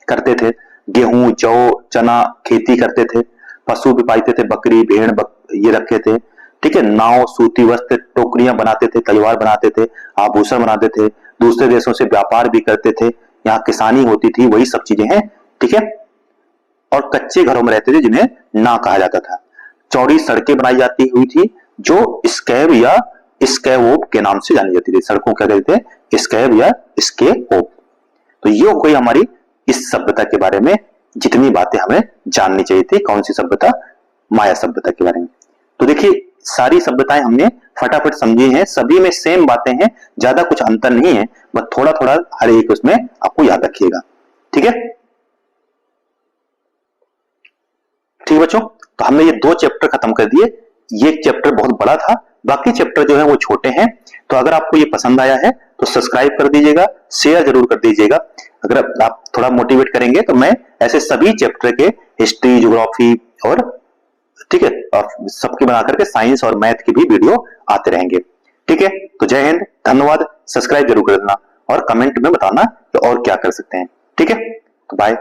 करते थे, गेहूं जौ चना खेती करते थे, पशु भी पालते थे, बकरी भेड़ ये रखे थे। ठीक है, नाव, सूती वस्त्र, टोकरियां बनाते थे, तलवार बनाते थे, आभूषण बनाते थे, दूसरे देशों से व्यापार भी करते थे, यहाँ किसानी होती थी, वही सब चीजें हैं। ठीक है, और कच्चे घरों में रहते थे जिन्हें ना कहा जाता था। चौड़ी सड़कें बनाई जाती हुई थी जो स्कैब या स्कैवोप के नाम से जानी जाती थी। सड़कों क्या कहते थे, स्कैब या स्केओप। तो ये कोई हमारी इस सभ्यता के बारे में जितनी बातें हमें जाननी चाहिए थी। कौन सी सभ्यता, माया सभ्यता के बारे में। तो देखिए सारी सभ्यताएं हमने फटाफट समझी हैं, सभी में सेम बातें हैं, ज्यादा कुछ अंतर नहीं है, बस थोड़ा थोड़ा हर एक उसमें आपको याद रखिएगा। ठीक है, ठीक बच्चों, तो हमने ये 2 चैप्टर खत्म कर दिए। ये चैप्टर बहुत बड़ा था, बाकी चैप्टर जो है वो छोटे हैं। तो अगर आपको ये पसंद आया है तो सब्सक्राइब कर दीजिएगा, शेयर जरूर कर दीजिएगा। अगर आप थोड़ा मोटिवेट करेंगे तो मैं ऐसे सभी चैप्टर के हिस्ट्री, ज्योग्राफी और ठीक है सबकी बना करके साइंस और मैथ की भी वीडियो आते रहेंगे। ठीक है, तो जय हिंद, धन्यवाद। सब्सक्राइब जरूर कर देना और कमेंट में बताना कि और क्या कर सकते हैं। ठीक है, तो बाय।